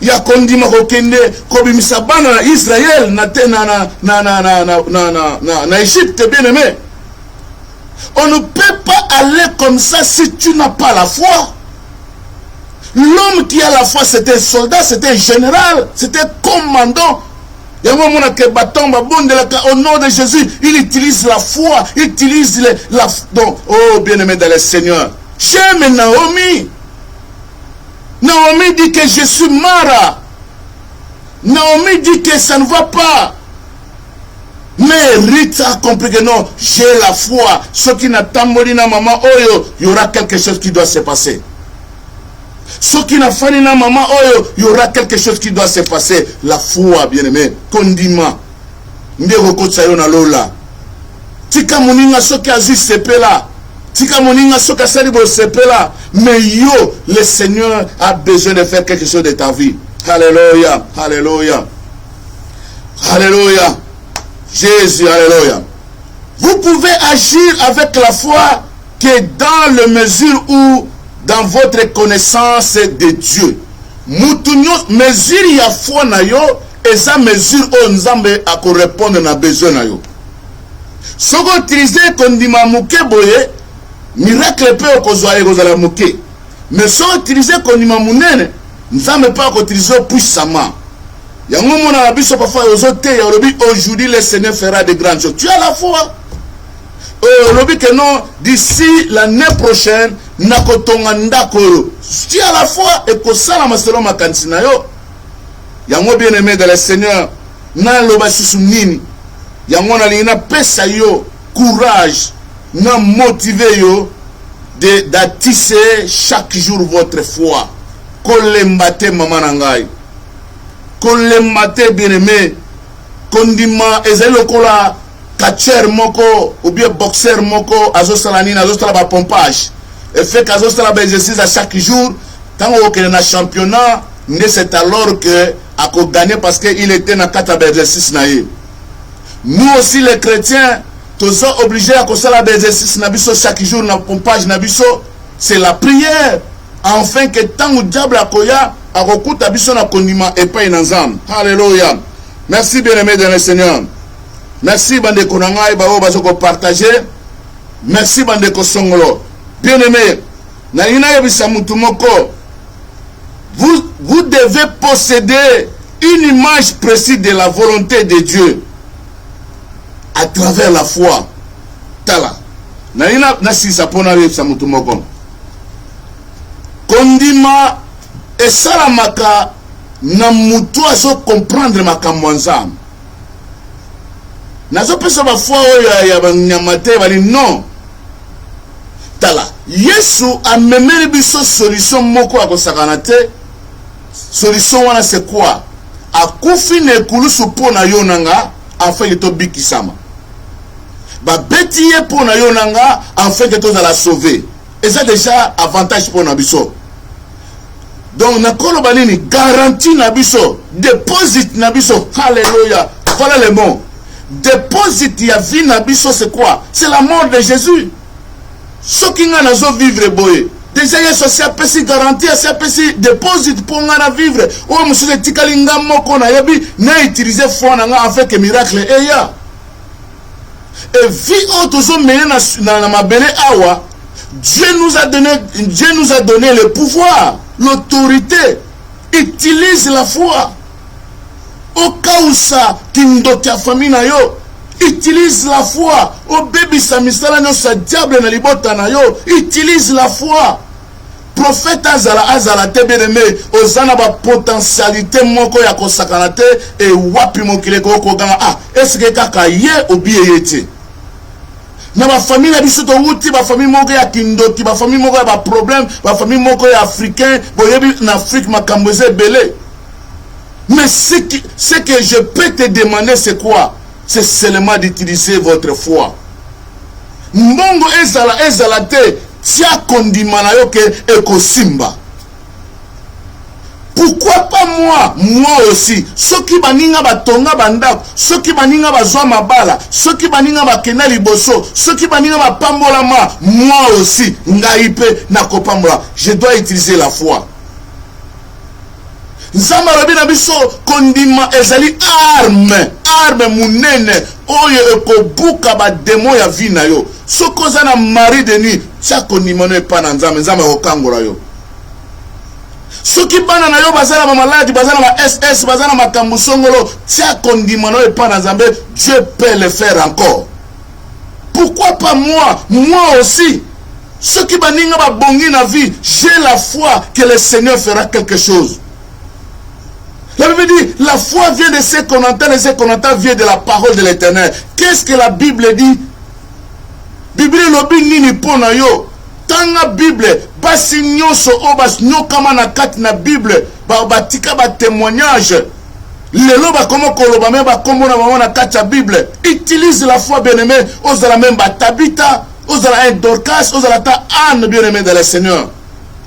Il y a kondima kokende kobimisa bana na Israël na Égypte, bien aimé. On ne peut pas aller comme ça si tu n'as pas la foi. L'homme qui a la foi, c'était un soldat, c'était un général, c'était un commandant. Au nom de Jésus, il utilise la foi, il utilise la foi. Donc, oh bien-aimé dans le Seigneur, j'aime Naomi. Naomi dit que je suis Mara. Naomi dit que ça ne va pas. Mais Rita a compris que non, j'ai la foi. Ce qui n'a pas mori na maman, oh, il y aura quelque chose qui doit se passer. Ce qui n'a pas na maman, oh, il y aura quelque chose qui doit se passer. La foi, bien-aimé, condiment. Ndeko kotsayo na lola. Tika moninga soki azi sepela. Tika moninga soki asalibo sepela. Mais yo, le Seigneur a besoin de faire quelque chose de ta vie. Alléluia, alléluia. Alléluia. Jésus, alléluia. Vous pouvez agir avec la foi que dans la mesure où dans votre connaissance de Dieu. Mutunyo mesure ya foi na yo et sa mesure au nzambe a correspondre na besoin na yo. Soko utiliser kondima muke boye miracle pe okozwa ekozala muke. Mais soko utiliser kondima munene nzambe pa ko utiliser puissamment. Yango mona na biso parfois ozote ya lobi aujourd'hui le Seigneur fera de grandes choses. Tu as la foi. Lobi que non d'ici l'année prochaine nakotonga ndakoro. Tu as la foi et kosala maselo makanisi na yo. Yango bien aimé de le Seigneur na loba susu nini. Yango na lina pesa yo courage na motiver yo d'attiser chaque jour votre foi. Kolembate maman nangai. Kolembate bien aimé. Kondima ezelo kola catcher moko ou bien boxeur moko azosala nini azosala ba pompage. Et fait qu'azosala ba exercice à chaque jour. Tant que na championnat, c'est alors que a gagné parce qu'il était dans 4 exercices naïe. Nous aussi les chrétiens, tous sont obligés à faire des exercices nabiso chaque jour na pompage nabiso. C'est la prière. Enfin que tant que diable a koya a recoute biso na kondima et pas inazam. Alléluia. Merci bien-aimé dans le Seigneur. Merci bande konanga et bao bazoko partager. Merci bande kosongolo. Bien-aimé, na ina yebisa mutu moko vous devez posséder une image précise de la volonté de Dieu à travers la foi. Tala. Na sisa pona repsa mutu moko. Kondima esalamaka na mutu aso comprendre makambo nzambe. Nazo pesa ba foi oyo ya banyamate bali non. Tala. Yesu a memeli biso solution moko akosakana te. Solution wana c'est quoi? Akufi ne kulusu pona yonanga afin que to bikisama. Ba betiye pona yonanga afin que to la sauver. Et ça déjà avantage pona biso. Donc nakolo banini garantie na biso, deposit na biso. Alléluia. Voilà le mot. Deposit ya vie na biso c'est quoi? C'est la mort de Jésus. Ce qui nga nazo vivre boye. Déjà yeso si apesi garantie, si apesi deposit pour nga vivre. O monsieur tikalinga moko na yebi na utiliser foi na nga afin que miracle eya. Et vie autozo mené na mabele awa, Dieu nous a donné le pouvoir, l'autorité. Utilise la foi. Au cas où ça kindokia famille na yo, utilise la foi. Au bébé samisala no sa diable na libota na yo, utilise la foi. Prophète azala tebeleme ozana ba potentialité moko ya kosakana te e wapi mokile ko ganga est-ce que kaka ye obiye yete na ba famille na biso to wuti ba famille moko ya kindoti ba famille moko ya ba problème ba famille moko ya africain boyebi na Afrique makambo belé. Mais ce que je peux te demander c'est quoi? C'est seulement d'utiliser votre foi. Mbongo ezala te tia kondimana yo ke ekosimba. Pourquoi pas moi aussi? Ceux qui baninga batonga bandako, ceux qui baninga bazwa mabala, ceux qui baninga bakena liboso, ceux qui baninga bapambola moi aussi ngaipe na kopambola. Je dois utiliser la foi. Nzamba lobi na biso kondima ezali arme munene oyo ekobuka ba demo ya vie na yo. Soko za na mari de nuit tia kondima no epa na nzambe okangola yo. Soki bana na yo bazala ma maladi bazala ma SS bazala makambo songolo tia kondima no epa na nzambe, Dieu peut le faire encore. Pourquoi pas moi aussi? Ceux qui baninga ba bongi na vie, j'ai la foi que le Seigneur fera quelque chose. La Bible dit, la foi vient de ce qu'on entend, et ce qu'on entend vient de la parole de l'Éternel. Qu'est-ce que la Bible dit? Bible lobi nini pona yo. Tanga Bible, basi nyonso obas nyokama na kati na Bible, batika ba témoignage. Lelo ba komo koloba me ba komo na mama na kati ya Bible. Utilise la foi bien-aimé, ozala même ba Tabita, ozala un Dorcas, ozala ta Anne bien-aimé dans le Seigneur.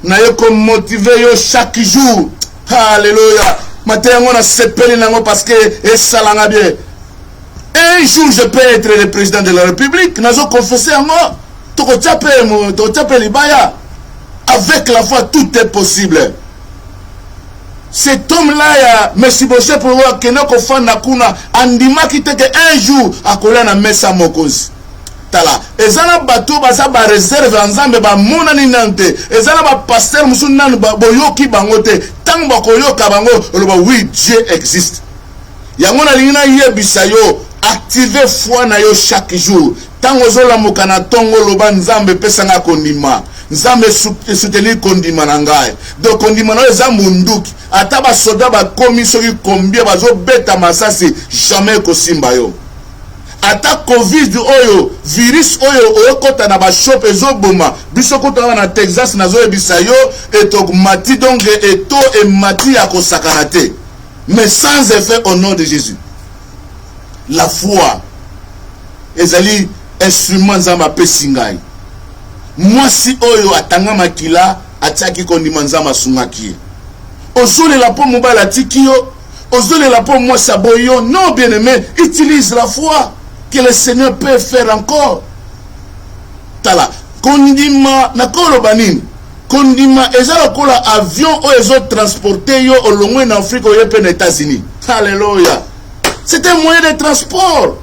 Na yo ko motiver yo chaque jour. Alléluia. Matin a sepeli nango parce que esalanga bien. Un jour je peux être le président de la République. Nazo confesser en moi. Toko tchape libaya. Avec la foi tout est possible. Cet homme-là, Messi Boshe pour voir que nous confondons na kuna andima qui te que un jour à coller na mesa mokozi. Tala. Ezana bato basa ba réserve nzambe ba mona ni nante. Ezana ba pasteur musu nanu ba boyoki bangote. Tang ba koyoka bango loba oui Dieu existe. Yango na lingina yebisa yo activer foi na yo chaque jour. Tango zola mokana tongo loba nzambe pesanga kondima. Nzambe soutenir kondima na ngai. Donc kondima na eza munduki. Ata ba soda ba komi soki combien bazo beta masasi jamais kosimba yo. Ata Covid oyo virus oyo oyokota na ba shop ezoboma biso kota na Texas nazo ebisa yo etogmati donc eto et mati ya kosakana te. Mais sans effet au nom de Jésus. La foi ezali instrument nzamba pesingai. Moi si oyo atanga makila ataki kondima nzamba sungaki. Ozole la po mobala tikio, ozole la po moi saboyo. Non bien-aimé, utilise la foi que le Seigneur peut faire encore. Tala kondima nakolo banini. Kondima ezala kola avion o ezo transporter yo au loin en Afrique ou aux États-Unis. Alléluia. C'est un moyen de transport.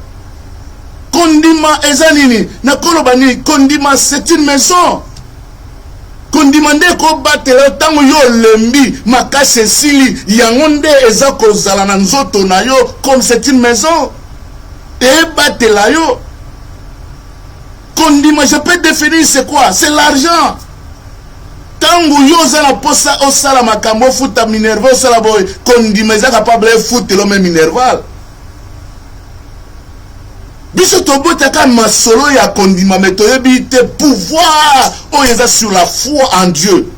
Kondima ezanini nakolo banini. Kondima c'est une maison. kondimande ko batela tango yo lembi makase sili yangonde eza kozala na nzoto na yo comme c'est une maison et batela yo kondima. Je peux définir c'est quoi? C'est l'argent. Tango yo za na posa osala makambo futa minerval osala boy kondima eza capable futa lo même minerval. Biso tobota ka masolo ya kondima metoyebi te pouvoir oyeza sur la foi en Dieu.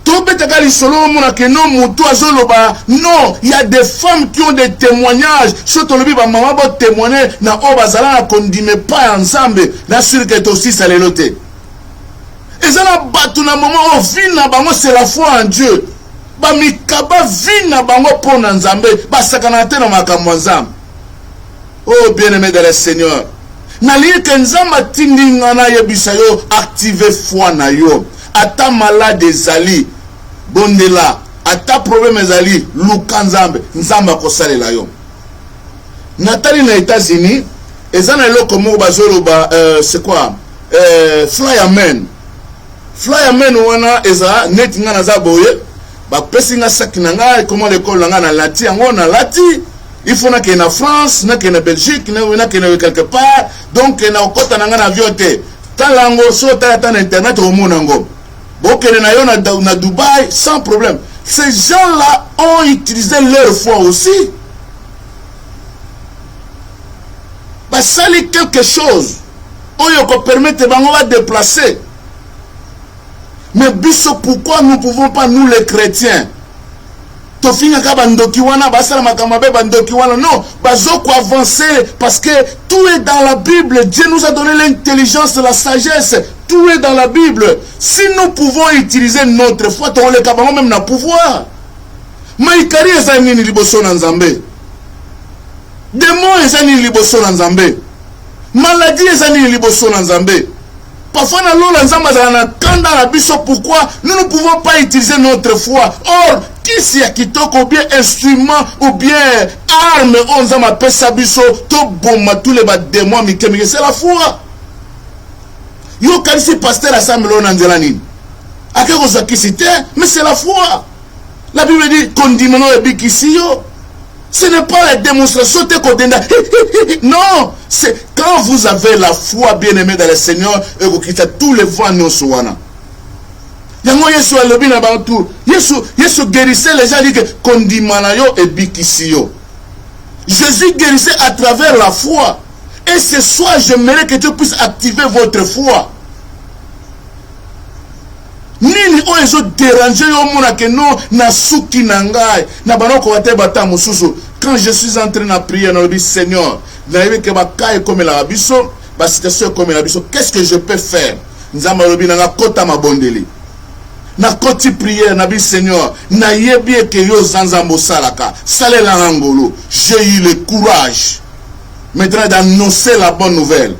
Tobeta ka lisolo mona ke non mutu azoloba non, il y a des femmes qui ont des témoignages. Surtout le biba maman bo témoigner na obazala na kondime pas ensemble na sur que aussi ça lelote. Et ça na batu na moment au fin na bango c'est la foi en Dieu. Ba mikaba vina bango pona nzambe ba sakana te na makambo nzambe. Oh bien-aimé de le Seigneur, n'allie que nzamba tindinga na yebisa yo activer foi na yo. Ata malade ezali bondela, ata problème ezali luka nzambe, nzamba kosalela yo. Nathalie na États-Unis, ezana eloko moko bazoloba c'est quoi? Flyerman. Flyerman wana eza net nga na za boye, ba pesi nga saki na nga comment l'école nga na lati yango na lati. Il faut que na France, na que na Belgique, na que na quelque part. Donc na okota na nga na avion te. Talango so ta internet au monango. Boke na yo na Dubaï sans problème. Ces gens-là ont utilisé leur foi aussi. Bah ça c'est quelque chose. Oyo ko permettre bango va déplacer. Mais biso pourquoi nous ne pouvons pas nous les chrétiens Tofinga ka bandoki wana basala makamabe bandoki wana non bazoko avancer parce que tout est dans la Bible. Dieu nous a donné l'intelligence, la sagesse, tout est dans la Bible. Si nous pouvons utiliser notre foi, on le kabango même na pouvoir. Maikari ezani ni liboso na nzambe. Démon ezani ni liboso na nzambe. Maladie ezani ni liboso na nzambe. Parfois na lola nzamba za na kanda na biso pourquoi nous ne pouvons pas utiliser notre foi. Or qui si kitoko ou bien instrument ou bien arme on nzamba pesa biso to bomba tous les démons mikemike c'est la foi. Yo kalisi pasteur assemblée na nzela nini? Akeko zakisi te mais c'est la foi. La Bible dit kondimano ebikisi yo. Ce n'est pas la démonstration de Kodenda. Non, c'est quand vous avez la foi bien-aimée dans le Seigneur et vous quittez tous les voies non soana. Yango Yesu alobi na bantu. Yesu guérissait les gens dit que kondimanayo et bikisiyo. Jésus guérissait à travers la foi. Et ce soir, j'aimerais que Dieu puisse activer votre foi. Nini o ezo déranger yo mona ke non na suki na ngai na banoko wate bata mususu. Quand je suis entré na prière na le Seigneur na yebi ke bakaye comme la biso ba situation comme la biso, qu'est-ce que je peux faire? Nzamba lobi na kota mabondeli na koti prière na bi Seigneur na yebi ke yo zanzambo salaka salela ngolo. J'ai eu le courage maintenant d'annoncer la bonne nouvelle.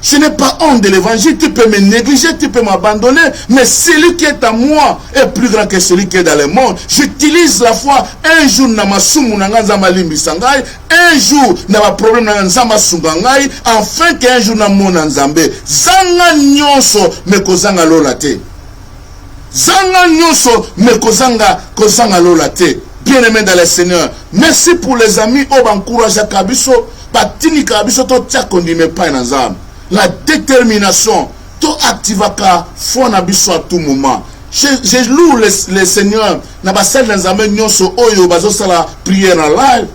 Je n'ai pas honte de l'évangile. Tu peux me négliger, tu peux m'abandonner. Mais celui qui est à moi est plus grand que celui qui est dans le monde. J'utilise la foi. Un jour, na masumu na nzamba limbi sangai. Un jour, na ma problème na nzamba sungangai. Enfin qu'un jour na mona nzambe. Zanga nyonso me kozanga lolate. Zanga nyonso me kozanga lolate. Bien-aimé dans le Seigneur. Merci pour les amis. Oh, encourage à Kabiso. Batini Kabiso to tia kondime pa na nzamba. La détermination, to activaka foi na biso à tout moment. Je loue le Seigneur na basel na nzambe nyonso oyo bazosa la prière en live.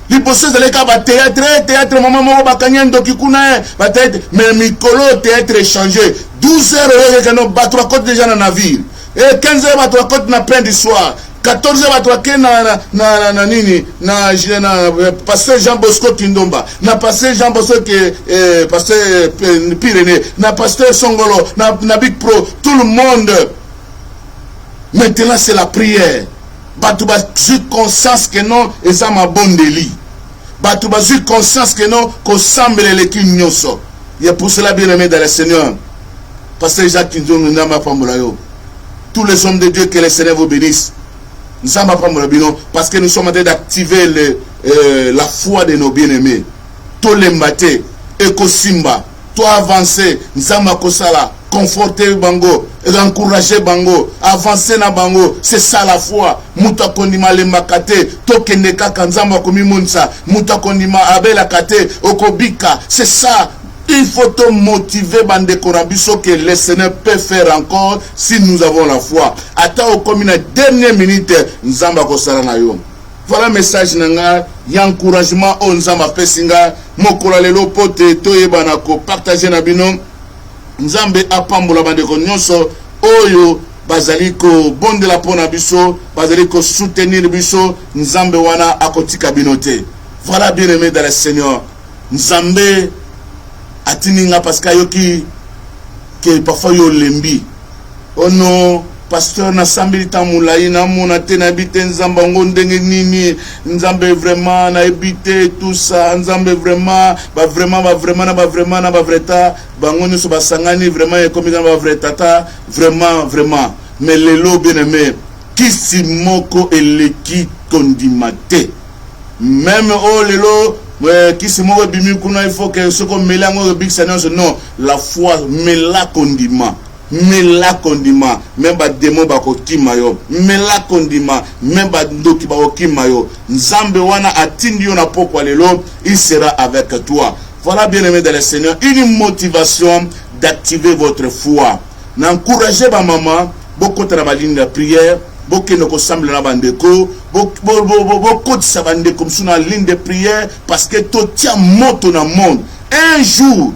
Liboso zaleka ba théâtre maman moko bakanya ndoki kuna ba théâtre mais mikolo théâtre échangé 12 heures que no ba trois côtes déjà na navire et 15 heures ba trois côtes na plein du soir 14 heures batwake na nini na pasteur Jean Bosco Kindomba na pasteur Jean Bosco que pasteur Pyrénées na pasteur Songolo na Big Pro, tout le monde. Maintenant c'est la prière. Batu ba j'ai conscience que non et ça m'a bondeli. Batu ba j'ai conscience que non qu'on semble les kinyoso. Il y a pour cela bien aimé dans le Seigneur. Pasteur Jacques Kindomba na ma pambolayo. Tous les hommes de Dieu, que le Seigneur vous bénisse. Nous sommes parce que nous sommes en train d'activer la foi de nos bien-aimés. Tout l'embate, Eko Simba, tout avancer, nous sommes à Kosala, conforter bango, encourager bango, avancer na bango. C'est ça la foi. Muta kondima le makate, tokende kaka nzamba komi munsa, muta kondima abela kate, okobika. C'est ça. Il faut te motiver, bande korabiso, que le Seigneur peut faire encore si nous avons la foi. Attends, comme une dernière minute, nzamba kosala na yo. Voilà le message nanga, ya encouragement au nzamba pesinga, mokola lelo pote toyebana ko partager na bino. Nzambe apambola bande ko nyonso oyo bazali ko bondela pona biso, bazali ko soutenir biso, nzambe wana akotika binote. Voilà, bien aimé dans le Seigneur. Nzambe atininga parce que parfois yo lembi. Oh non, pasteur na sambili tamulai na mona tena bite nzamba ngondenge nini, nzambe vraiment na ebite tout ça, nzambe vraiment ba vraiment na ba vreta bango so basangani vraiment et comme dans ba vreta vraiment mais lelo bien aimé kisi moko eleki kondimate même oh lelo qui se moque bimi kuna il faut que ce qu'on mélange big seigneur non la foi mela condiment même ba démon ba ko kimayo mela condiment même ba ndoki ba ko kimayo nzambe wana atindi yo na pokwa lelo il sera avec toi. Voilà, bien aimé dans le Seigneur, une motivation d'activer votre foi. N'encouragez ba maman beaucoup de la ligne de prière. Beaucoup ne ressemblent à bandeko, beaucoup de savants comme sur la ligne de prière parce que tout tient moto dans le monde. Un jour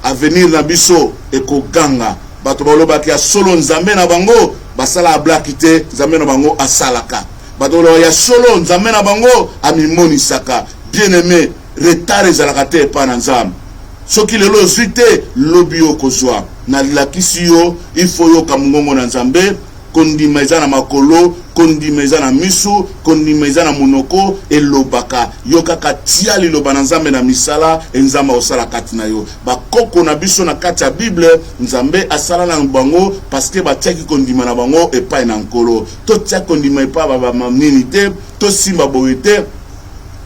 à venir dans biso et ko ganga batobalo bakia solo nzambe na bango basala ablakite nzambe na bango asalaka batolo ya solo nzambe na bango amimoni saka. Bien aimé, retard ezalaka te pa na nzambe soki lelo suite lobio kozwa na lakisi yo il faut yo kamungongo na nzambe kondima eza na makolo, kondima eza na misu, kondima eza na monoko elobaka yo kaka tia liloba na nzambe na misala nzamba osala kati na yo bakoko na biso na kati ya Bible nzambe asala na bango parce que batiaki kondima na bango epai na nkolo to tia kondima epai ba nini te to simba boye te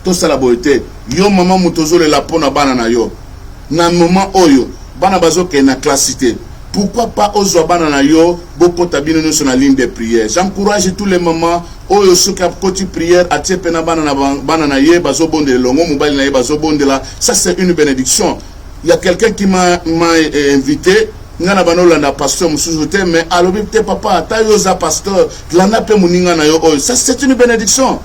to sala boye te yo mama mutozole la pona bana na yo na moment oyo bana bazoke na classité. Pourquoi pas aux Obana yo beaucoup tabine sur la ligne de prière. J'encourage tous les mamans oyo soka côté prière à tepena banana ye bazo bonde longo mobile na ye bazo bonde là. Ça c'est une bénédiction. Il y a quelqu'un qui m'a invité ngana banola na pasteur musuzote mais alobi te papa ta yoza pasteur lana pe muninga na yo oyo. Ça c'est une bénédiction.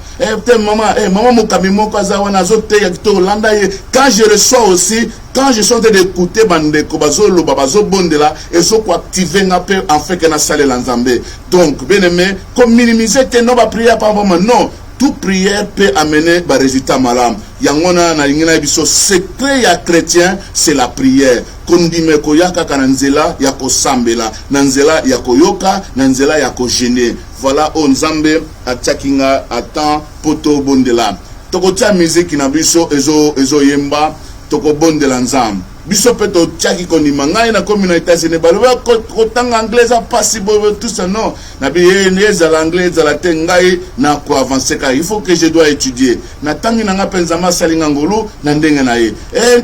Te maman mokami moko azawana zote ya to landa ye. Quand je reçois aussi quand je suis en train d'écouter bandeko bazo lo bazo bondela et so ko activer nga pe en fait que na salle l'ensemble. Donc bien aimé comme minimiser te no ba prière par moment non. Toute prière peut amener des résultats malams. Yangona na ingina biso secret ya chrétien c'est la prière. Kondime ko yaka kananzela ya ko sambela, nanzela ya ko yoka, nanzela ya ko gêner. Voilà on nzambe atakinga atan poto bondela. Toko tia musique na biso ezo yemba toko bondela nzambe. Biso peto tchaki kondima ngai na communauté États-Unis baloba ko tanga anglais a possible tout ça non na bien za l'anglais za la tengai na ko avancer ka il faut que je dois étudier na tangi na ngapenza masalinga ngolu na ndenge na ye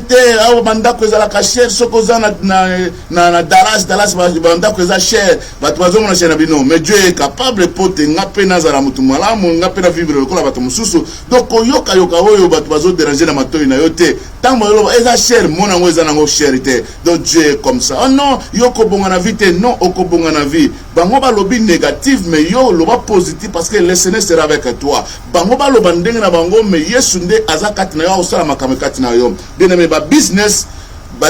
te awo banda ko za la cher soko za na Dallas banda ko za cher batu bazo mona cher na bino mais Dieu est capable pote ngape na za la mutu malamu ngape na vivre ko la batu mususu donc yoka oyo batu bazo déranger na matoi na yo te tango yo eza cher mona ngo eza charité. Donc Dieu est comme ça. Oh non, yo ko bonga na vie te non, oko bonga na vie. Bango ba lobi négatif mais yo loba positif parce que le Seigneur sera avec toi. Bango ba loba ndenge na bango mais Yesu nde azakati na yo osala makambo kati na yo. Bien aimé ba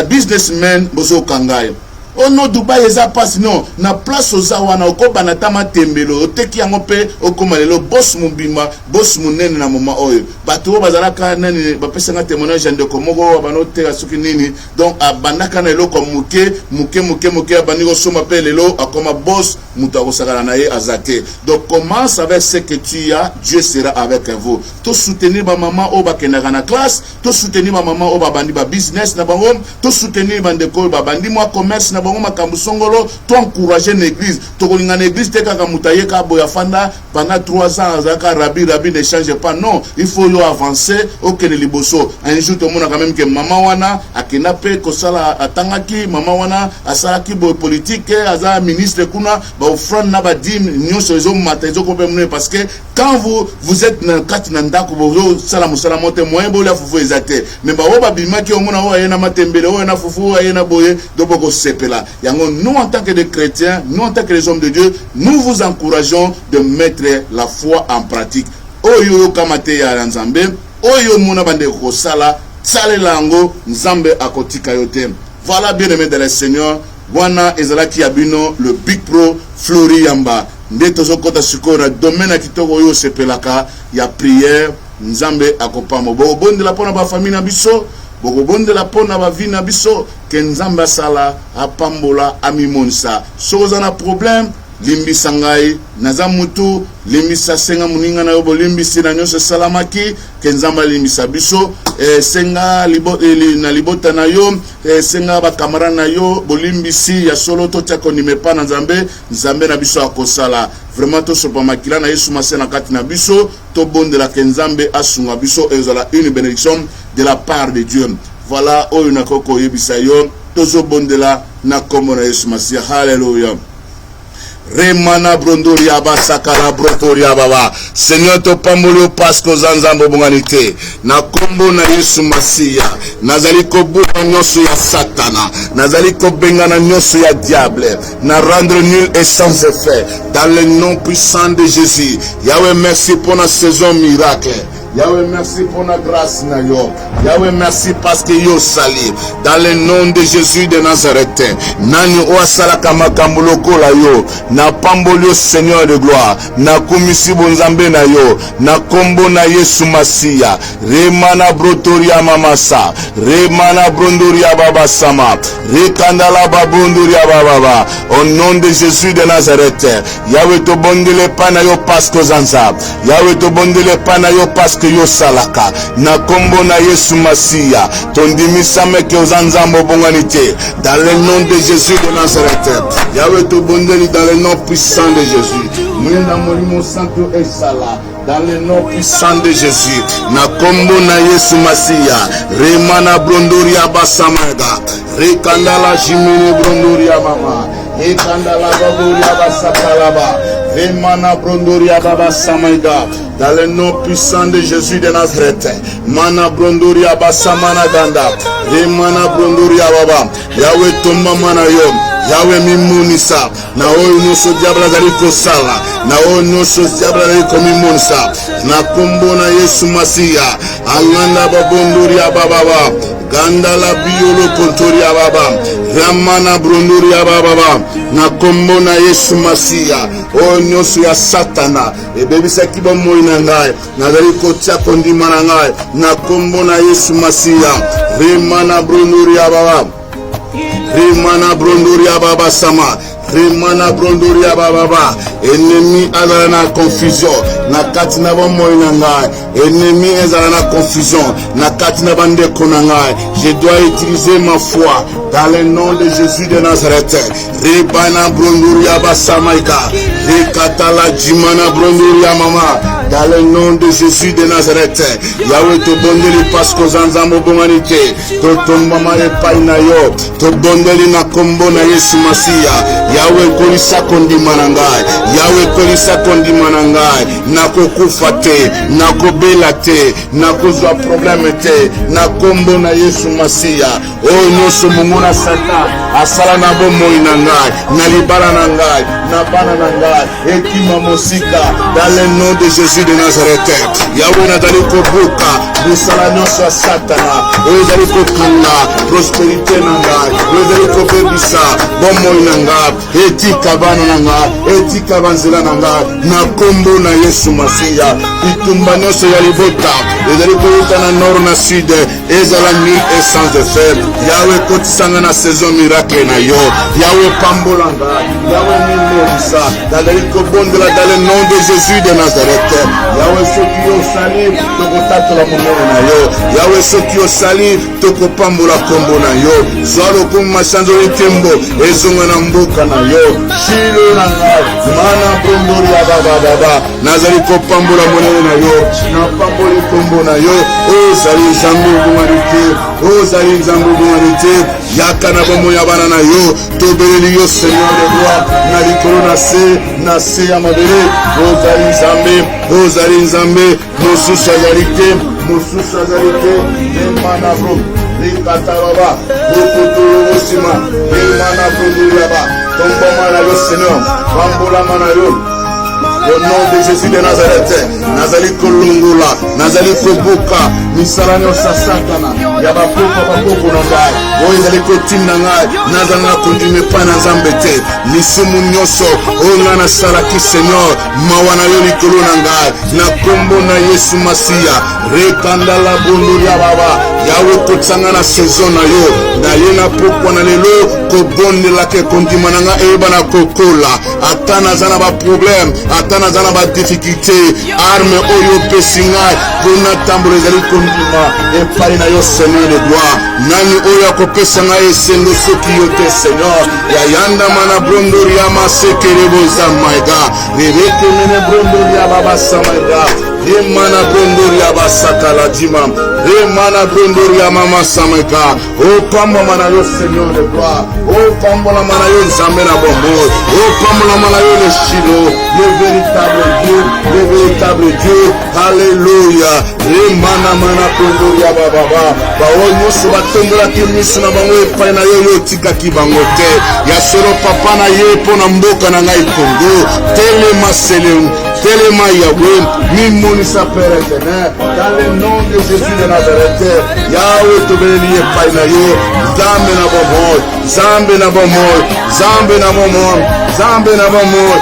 businessman bozo kangai. Oh non, Dubaï eza passe non na place ozawana okoba na tama tembelo oteki yango pe okomalelo boss mubima boss munene na moma oyo bato bazalaka nani bapesanga témoignage de komoko banote asuki nini donc abandaka na eloko muke abandi kosoma pe lelo akoma boss muto akosakana na ye azate. Donc commence avec ce que tu as, Dieu sera avec vous. To soutenir ba maman o bakendaka na classe, to soutenir ba maman o babandi ba business na bango, to soutenir bandeko babandi moi commerce na bango makambu songolo to encourager l'église to kolinga l'église te kaka mutaye ka boya fanda pendant 3 ans azaka rabi ne change pas. Non, il faut yo avancer okene liboso. Un jour to mona quand même que maman wana akena pe kosala atangaki maman wana asalaki bo politique aza ministre kuna ba offrande na ba dim nyonso ezo mata ezo ko pemne parce que quand vous êtes dans kati na ndako bo sala musala mote moyen bo la fufu ezate mais ba oba bimaki omona o ayena matembele o na fufu ayena boye do boko sepela yango. Nous en tant que des chrétiens, nous en tant que les hommes de Dieu, nous vous encourageons de mettre la foi en pratique. Oyo kamate ya nzambe oyo mona bande ko sala sale lango nzambe akotika yote. Voilà, bien aimé de le Seigneur, wana ezalaki abino le Big Pro Flori Yamba ndeto zokota sikora domaine kitoko yo sepelaka ya prière nzambe akopamo bo bonde la pona ba famille na biso boko bonde la pona ba vie na biso ke nzambe sala apambola amimonsa soza na problème limbisa ngai naza mutu limbisa senga muninga na yo bolimbisi na nyonso salamaki ke nzamba limbisa biso senga na libota na yo senga ba kamara na yo bolimbisi ya solo to tia konimepa na nzambe na biso akosala vraiment to sopa makila na Yesu masena kati na biso to bondela ke nzambe asunga biso ezala une bénédiction de la part de Dieu. Voilà oyo nakoko yebisa yo tozo bondela na kombo na Yesu Masia. Hallelujah. Remana brondoria basakala brotoria baba. Seigneur to pambolio pasko zanzambo bonganite. Na kombo na Yesu Masia. Nazali ko buka nyoso ya Satana. Nazali ko benga na nyoso ya diable. Na rendre nul et sans effet. Dans le nom puissant de Jésus. Yahweh, merci pour la saison miracle. Yahweh, merci pour la grâce na yo. Yahweh, merci parce que yo sali. Dans le nom de Jésus de Nazareth. Nani oasala kama kambuloko la yo. Na pambolio Seigneur de gloire. Na kumisi bonzambe na yo. Na kombo na Yesu Masia. Remana brotoria mamasa. Remana brondoria baba sama. Rekandala babondoria baba. Au nom de Jésus de Nazareth. Yahweh to bondele pana yo pasko zanza. Yahweh to bondele pana yo pasko yo salaka na kombo na Yesu Masia tondimisa meke ozanzambo bonganite dans le nom de Jésus de Nazareth. Yahweh to bondeli dans le nom puissant de Jésus. Mwenda molimo santo esala dans le nom puissant de Jésus. Na kombo na Yesu Masia remana brondoria basamaga rekandala jimene brondoria mama ekandala baboria basakalaba remana brondoria baba samaga dans le nom puissant de Jésus de Nazareth. Mana brondoria basamana ganda remana brondoria baba Yahweh tomba mana yo Yahweh mimunisa na oyo nyonso diable azali kosala na oyo nyonso diable azali komimonisa na kombo na Yesu Masia anganda babondoria baba ganda la biolo kontoria baba ramana brondoria baba na kombo na Yesu Masia oyo nyonso ya Satana ebebisaki bomoi na ngai nazali kotia kondima na ngai na kombo na Yesu Masia remana brondoria baba remana brondoria baba sama remana brondoria baba ennemi azala na confusion na kati na bomoi na ngai ennemi ezala na confusion na kati na bandeko na ngai je dois utiliser ma foi dans le nom de Jésus de Nazareth. Rebana brondoria basamaika rekatala jimana brondoria mama dans le nom de Jésus de Nazareth. Yahweh to bondeli pasko zanzambo bonganite to tombama epai na yo to bondeli na kombo na Yesu Masia. Yahweh kolisa kondima na ngai Yahweh kolisa kondima na ngai nakokufa te nakobela te nakozwa problème te na kombo na Yesu Masia. Oyo nyonso mongona Satan asala na bomoi na ngai na libala na ngai na bana na ngai ekima mosika dans le nom de Jésus de Nazareth. Yahweh nazali kobuka busala nyonso ya Satana oyo ezali kokanga prospérité na ngai oyo ezali kobebisa bomoi na ngai etika bana na ngai etika banzela na ngai na kombo na Yesu Masia. Itumba nyonso ya libota ezali koyuta na nord na sud ezala nul et sans effet. Yahweh kotisanga na saison miracle na yo Yahweh pambola ngai Yahweh mimonisa nazali kobondela dans le nom de Jésus de Nazareth. Yahweh soki osali tokotatola monene na yo. Yahweh soki osali tokopambola kombo na yo. Zwa lokumu masanzoli tembo ezonga na mboka na yo. Shilo na ngai mana brondori ya baba nazali kopambola monene na yo. Napamboli kombo na yo. Ozali nzambe obongani, ozali nzambe obongani te. Yaka na bomoi ya bana na yo. Tobeleli yo Seigneur de gloire na likolo na se ya mabele. Ozali nzambe, ozali nzambe. Mosusu azali te, mosusu azali te. Emana bro likataraba bokotolo bosima emana brondoriaba tomboma na yo Seigneur bambolama na yo. Au nom de Jésus de Nazareth, nazali kolongola, nazali kobuka misala nyonso ya Satana ya bapoko na ngai oyo ezali kotinda ngai nazali na kondima epai na Nzambe te. Lisumu nyonso oyo ngai nasalaki Seigneur mawa na yo likolo na ngai na kombo na Yesu Masiya rekanda la bondoli ya baba Yawe kotsanga na saison na yo naye na pokwa na lelo kobondelaka ekondima na ngai eyeba na kokola ata naza na baproblème ata naza na badifficulté arme oyo opesi ngai mpona tambola ezali kondima epai na yo Seigneur de gloire. Nani oyo akopesa ngai esengo soki yo te Seigneur yayandama na brondori ya masekele bozamaiga rebeke mene brondori ya babasamaiga remana brondori ya basakala jima remana brondori ya mama samaiga opambola na yo Seigneur de gloire opambola na yo Nzambe na bombo opambola na yo le Shilo le véritable Dieu alléluia remana mana brondori ya baba bawo nyonso batombolaki miso na bango epai na yo yo tikaki bango te ya solo papa na ye mpo na mboka na ngai Kongo telema selem telema Yahweh mimonisa Père éternel dans le nom de Jésus de Nazareth Yahweh tobeleli epai na yo Nzambe na bomoi Nzambe na bomoi Nzambe na bomoi Nzambe na bomoi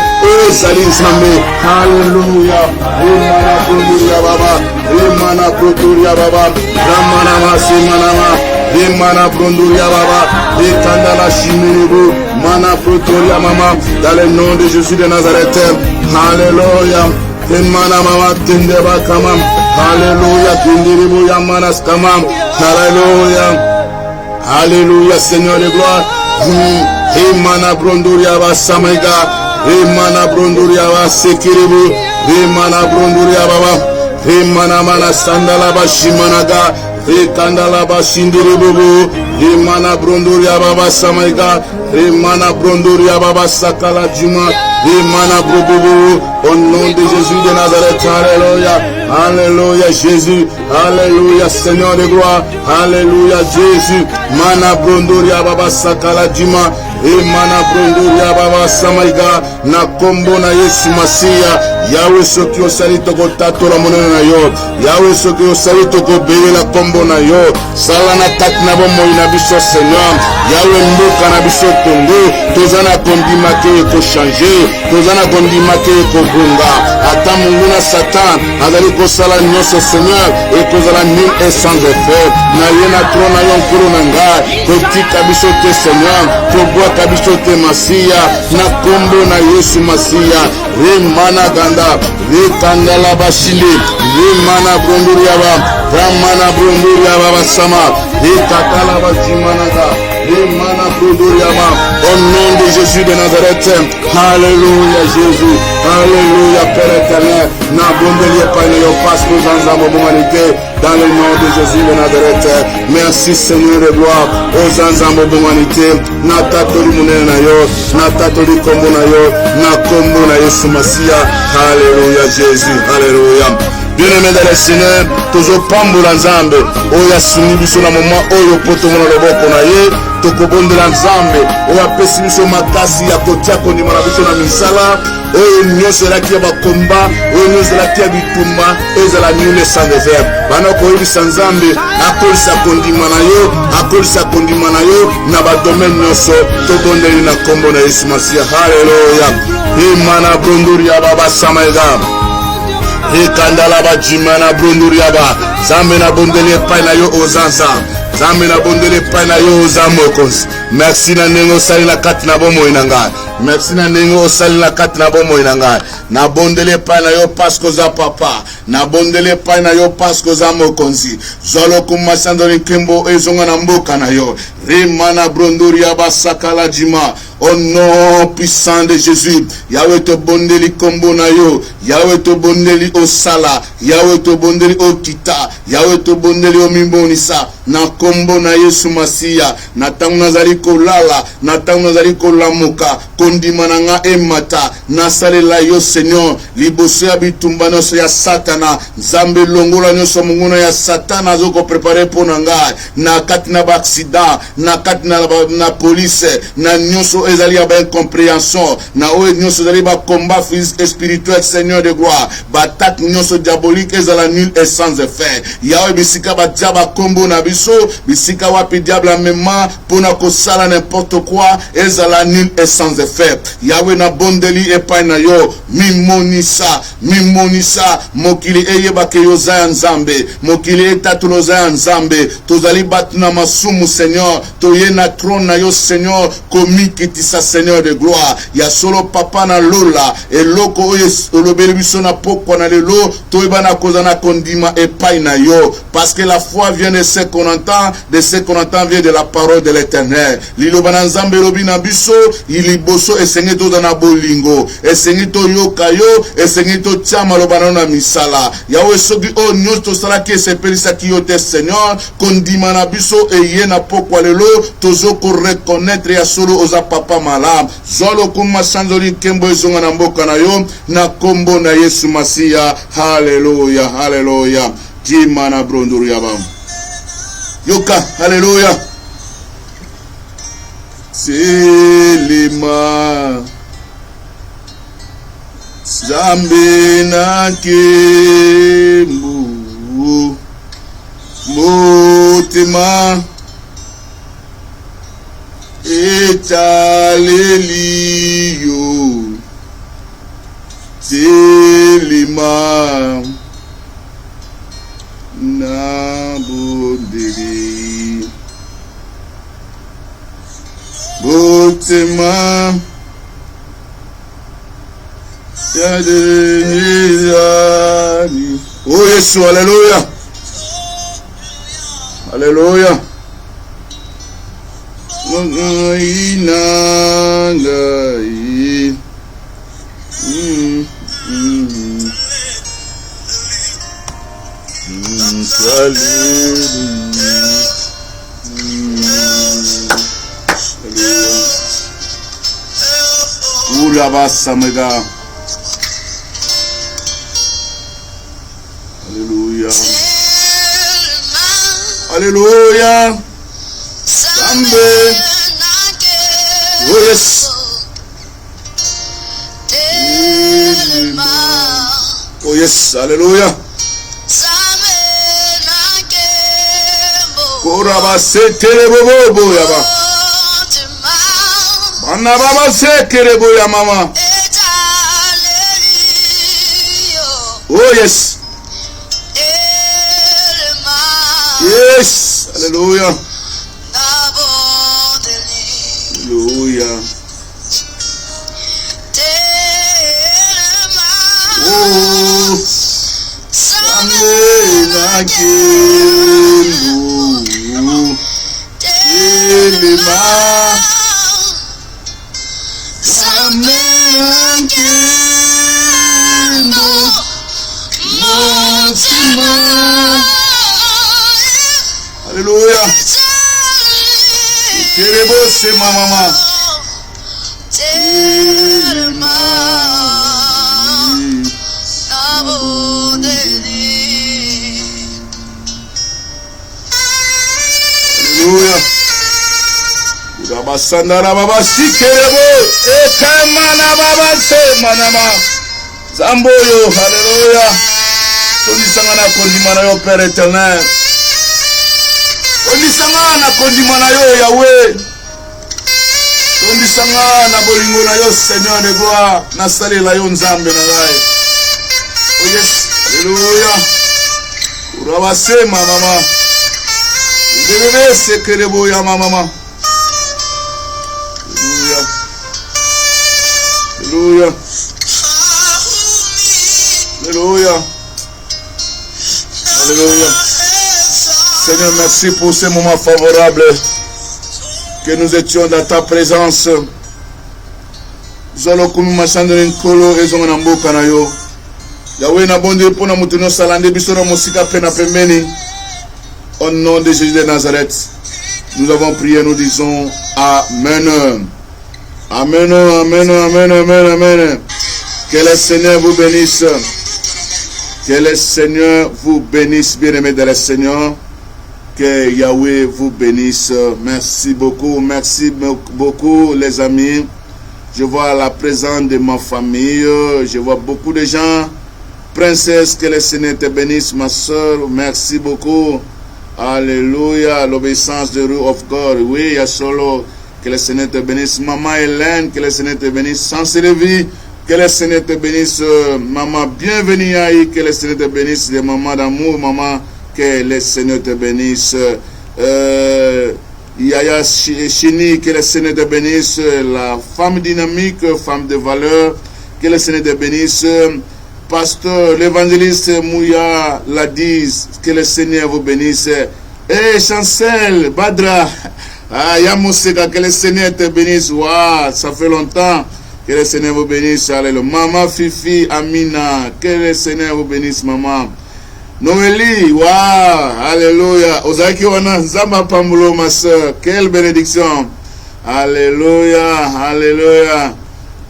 ezali Nzambe haleluya remana brondori ya baba remana brondori ya baba ramana masimanama remana brondori ya baba rekanda la shimenebu mana brondori ya mama dans le nom de Jésus de Nazareth haleluya remana mama tendeba kama haleluya tendiribu ya manas kama haleluya haleluya Seigneur de gloire remana brondori ya basamaiga remana brondori ya basekiribu remana brondori ya baba remana mana sandala bashimanaga rekandala bashindiribu remana brondori ya baba samaiga remana brondori ya baba sakala juma remana brobobo au nom de Jésus de Nazareth alléluia alléluia Jésus alléluia Seigneur de gloire alléluia Jésus mana brondori ya baba sakala juma remana brondori ya baba samaiga na kombo na Yesu Masiya Yahweh soki osali tokotatola monene na yo Yahweh soki osali tokobelela kombo na yo sala na kati na bomoi na biso Seigneur Yahweh mboka na biso Kongo toza na kondima te ekochange toza na kondima te ekobunga ata mungu na Satan azali kosala nyonso Seigneur ekozala nul et sans effet na ye na tro na yo nkolo na ngai kotika biso te Seigneur kobwaka biso te Masiya na kombo na Yesu Masiya remana ganda rekanda la bashinde remana brondori ya ba ramana brondori ya baba sama rekatala bajimanaga remana brondori ya ba au nom de Jésus de Nazareth alléluia Jésus alléluia Père éternel na brondori epai na yo parce que Nzambe obongani dans le nom de Jésus de Nazareth merci Seigneur de gloire aux Nzambe obongani na tatoli monene na yo na tatoli kombo na yo na kombo na Yesu Masiya alléluia Jésus alléluia bien-aimé dans le Seigneur tozopambola Nzambe oyo asuni biso na moment oyo po tomona loboko na ye tokobondela Nzambe oyo apesi biso makasi ya kotia kondima na biso na misala oyo nyonso elaki ya bakomba oyo nyonso elaki ya bitumba ezala nul sans réserve bana koyebisa Nzambe akolisa kondima na yo akolisa kondima na yo na badomaine nyonso tobondeli na kombo na Yesu Masiya haleluya imana brondori ya baba samaiga rekandala bajima na brondori ya ba Nzambe na bondeli epai na yo ozanza Nzambe na bondeli epai na yo oza mokonzi merci na ndenge osali na kati na bomoi na ngai Merci na ndenge osali na kati na bomoi na ngai. Na bondele pa na yo parce que za papa. Na bondele pa na yo parce que za mokonzi. Zolo kumasando ni kembo ezonga na mboka na yo. Remana brondori abasakala jima. Au nom puissant de Jésus. Yahweh te bondeli kombo na yo. Yahweh te bondeli osala. Yahweh te bondeli okita. Yahweh te bondeli omimbonisa. Na kombo na Yesu Masiya. Na tangu nazali kolala. Na tangu nazali kolamuka. Kondima na nga emata. Na salela yo Seigneur. Liboso ya bitumba nyonso ya Satana. Nzambe longola nyonso munguna ya Satana zoko prepare po na nga. Na kati na ba accident. Na kati na police. Na nyonso ezali ya ba incompréhension. Na oe nyonso ezali ba combat physique et spirituel Seigneur de gloire. Ba attaque nyonso diabolique ezala nul et sans effet. Yahweh bisika ba diaba kombo na biso. Bisika wapi diable amema. Pona kosala n'importe quoi. Ezala nul et sans effet. Yahweh na bondeli epai na yo. Mimonisa. Mokili eyeba ke yo za nzambe. Mokili etatulo za nzambe. Tozali batu na masumu Seigneur. Toye na trône na yo Seigneur. Komikitisa Seigneur de gloire. Ya solo papa na lola. Eloko oye olobeli biso na pokwa na lelo. Toyeba na koza na kondima epai na yo. Parce que la foi vient de ce qu'on entend. De ce qu'on entend vient de la parole de l'Éternel. Liloba na nzambe lobi na biso. Iliboso esengi to na bolingo. Esengi to yoka yo. Esengi to tiama lobana na misala. Yahweh soki o nyoto sala ki esepelisa ki yo te Seigneur. Kondima na biso eye na pokwa lelo. Tozo ko reconnaître ya solo oza papa malam. Zolo kuma sanzoli kembo ezonga na mboka na yo. Na kombo na Yesu Masiya. Hallelujah. Hallelujah. Jimana bronduru yabam. Yoka. Hallelujah. Selima Zambe na kembu Motima Etaleliyo Selima na bondeli Botima Yadeni. Oh Yesu, hallelujah. Hallelujah. Ula basamega. Hallelujah. Hallelujah. Sambe. Oh yes. Oh yes. Hallelujah. Koraba sekere bobo yaba. Bana baba sekere bo ya mama. Oh yes. Yes. Hallelujah. Hallelujah. Oh. Samena kembu. Elema. Samena kembu. Motima. Hallelujah. Kerebo se mama. Elema. Hallelujah. Urabasandara baba sikerebo. Ekamana baba se manama. Zamboyo. Hallelujah. Tondisangana kondima na yo Père éternel. Tondisangana kondima na yo Yahweh. Tondisangana bolingo na yo Seigneur de gloire. Nasalela yo nzambe na ngai. Oh yes. Hallelujah. Urabasema mama. Bébé sekerebo ya mama. Hallelujah. Alléluia. Alléluia. Alléluia. Seigneur, merci pour ces moments favorables que nous étions dans ta présence. Zolo kumi masando nkolo ezonga na mboka na yo. Yahweh na bonde pona mutuno salande biso na mosika pena pembeni. Au nom de Jésus de Nazareth, nous avons prié, nous disons Amen. Amen, amen, amen, amen, amen. Que le Seigneur vous bénisse. Que le Seigneur vous bénisse, bien-aimés de le Seigneur. Que Yahweh vous bénisse. Merci beaucoup les amis. Je vois la présence de ma famille. Je vois beaucoup de gens. Princesse, que le Seigneur te bénisse, ma soeur. Merci beaucoup. Alléluia. L'obéissance de rule of God. Oui, Yasolo. Que le Seigneur te bénisse. Maman Hélène, que le Seigneur te bénisse. Sans vie, que le Seigneur te bénisse. Maman, bienvenue Aïe. Que le Seigneur te bénisse. Les mamans d'amour, maman, que le Seigneur te bénisse. Yaya Chini, que le Seigneur te bénisse. La femme dynamique, femme de valeur, que le Seigneur te bénisse. Pasteur, l'évangéliste Mouya Ladiz, que le Seigneur vous bénisse. Et Chancel, Badra, Yamoseka, que le Seigneur te bénisse. Waouh, ça fait longtemps. Que le Seigneur vous bénisse. Alléluia. Maman Fifi Amina, que le Seigneur vous bénisse, maman. Noélie, waouh, alléluia. Ozaki wana Zamba Pamulo, ma soeur. Quelle bénédiction. Alléluia, alléluia.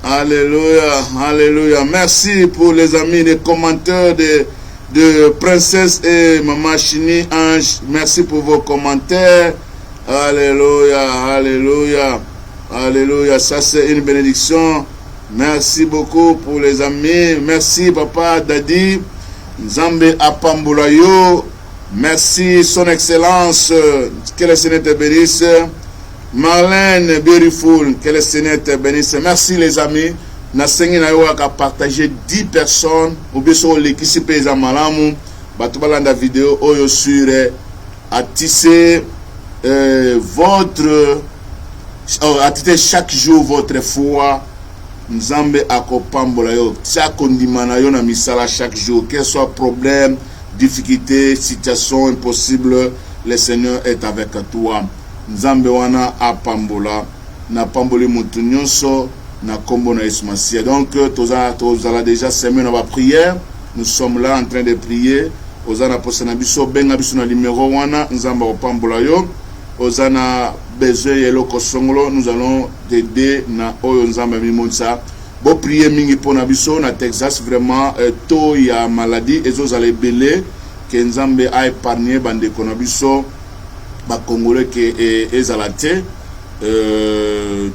Alléluia, alléluia. Merci pour les amis, les commentaires de Princesse et Maman Chini Ange. Merci pour vos commentaires. Alléluia, alléluia, alléluia. Ça c'est une bénédiction. Merci beaucoup pour les amis. Merci Papa Dadi. Nzambe Apambulayo. Merci Son Excellence. Que le Seigneur te bénisse. Marlène Beautiful, que le Seigneur te bénisse. Merci les amis. Nasengi na yo aka partager 10 personnes ou bien sur l'équipe pesa malamu batubalanda vidéo oyo sur à tisser votre à tisser chaque jour votre foi. Nzambe akopambola yo chaque ndimana yo na misala chaque jour, quel soit problème, difficulté, situation impossible, le Seigneur est avec toi. Nzambe wana apambola na pamboli mutu nyonso na kombo na Yesu Masia. Donc tozala déjà semaine na prière. Nous sommes là en train de prier. Ozana posana biso benga biso na numéro wana nzamba opambola yo. Ozana besoin yelo kosongolo, nous allons t'aider na oyo nzamba mimonsa. Bo prier mingi pona biso na Texas vraiment to ya maladie ezozala belé que nzambe a épargné bande kona biso. Ba Congolais ke ezalate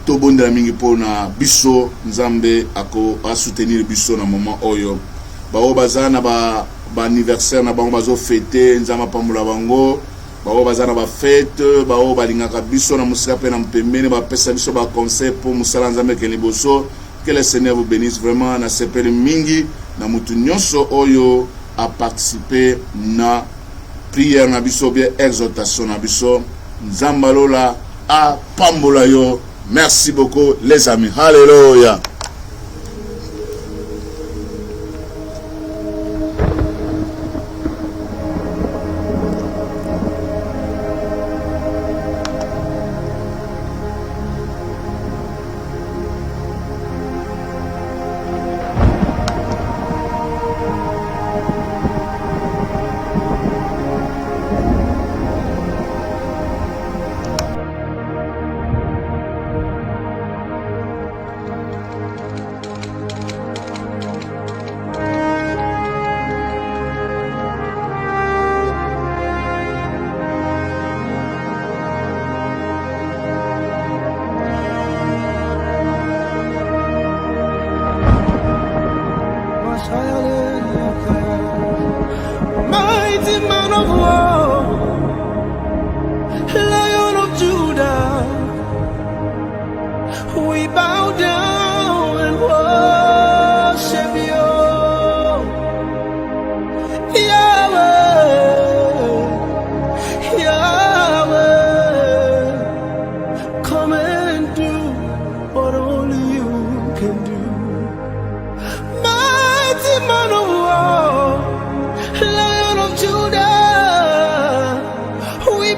to bondela mingi pona biso nzambe ako a soutenir biso na moment oyo ba obazana ba anniversaire na bango bazo fêter nzamba pamula bango ba obazana ba fête ba obalingaka biso na musika pe na mpembeni ba pesa biso ba conseil pour musala nzambe ke liboso. Que le Seigneur vous bénisse vraiment na sepele mingi na mutu nyonso oyo a participer na prière na biso bien exhortation na biso nzamba lola a pambola yo. Merci beaucoup les amis. Alléluia.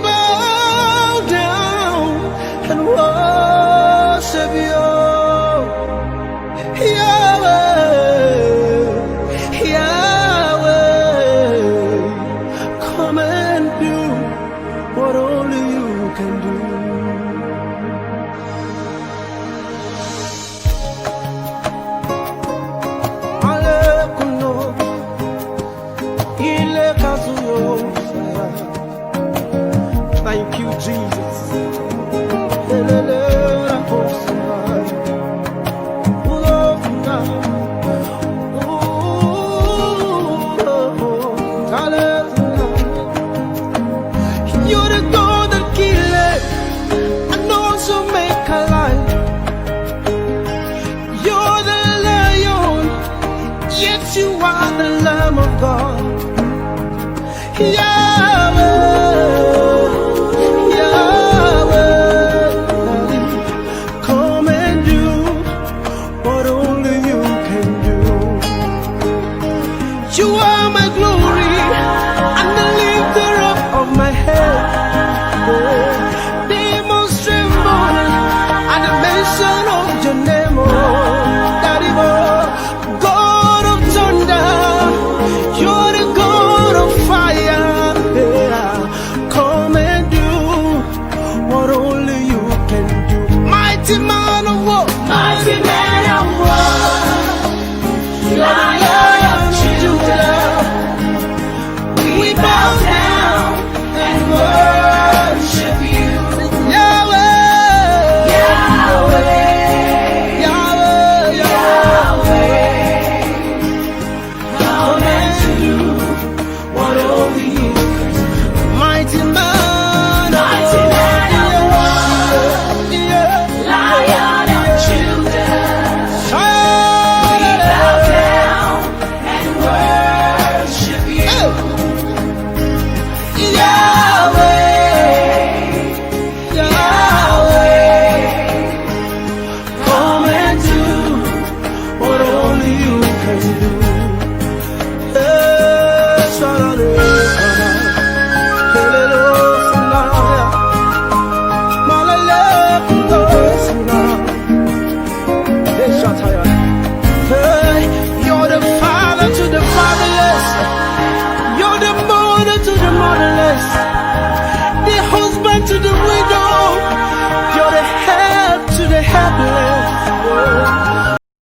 bow down and worship you. Yahweh, Yahweh, come and do what only you can do. Alekuno, ile kazuyo. Thank you, Jesus. You're the God that kills and also make alive. You're the lion, yet you are the Lamb of God. Yeah.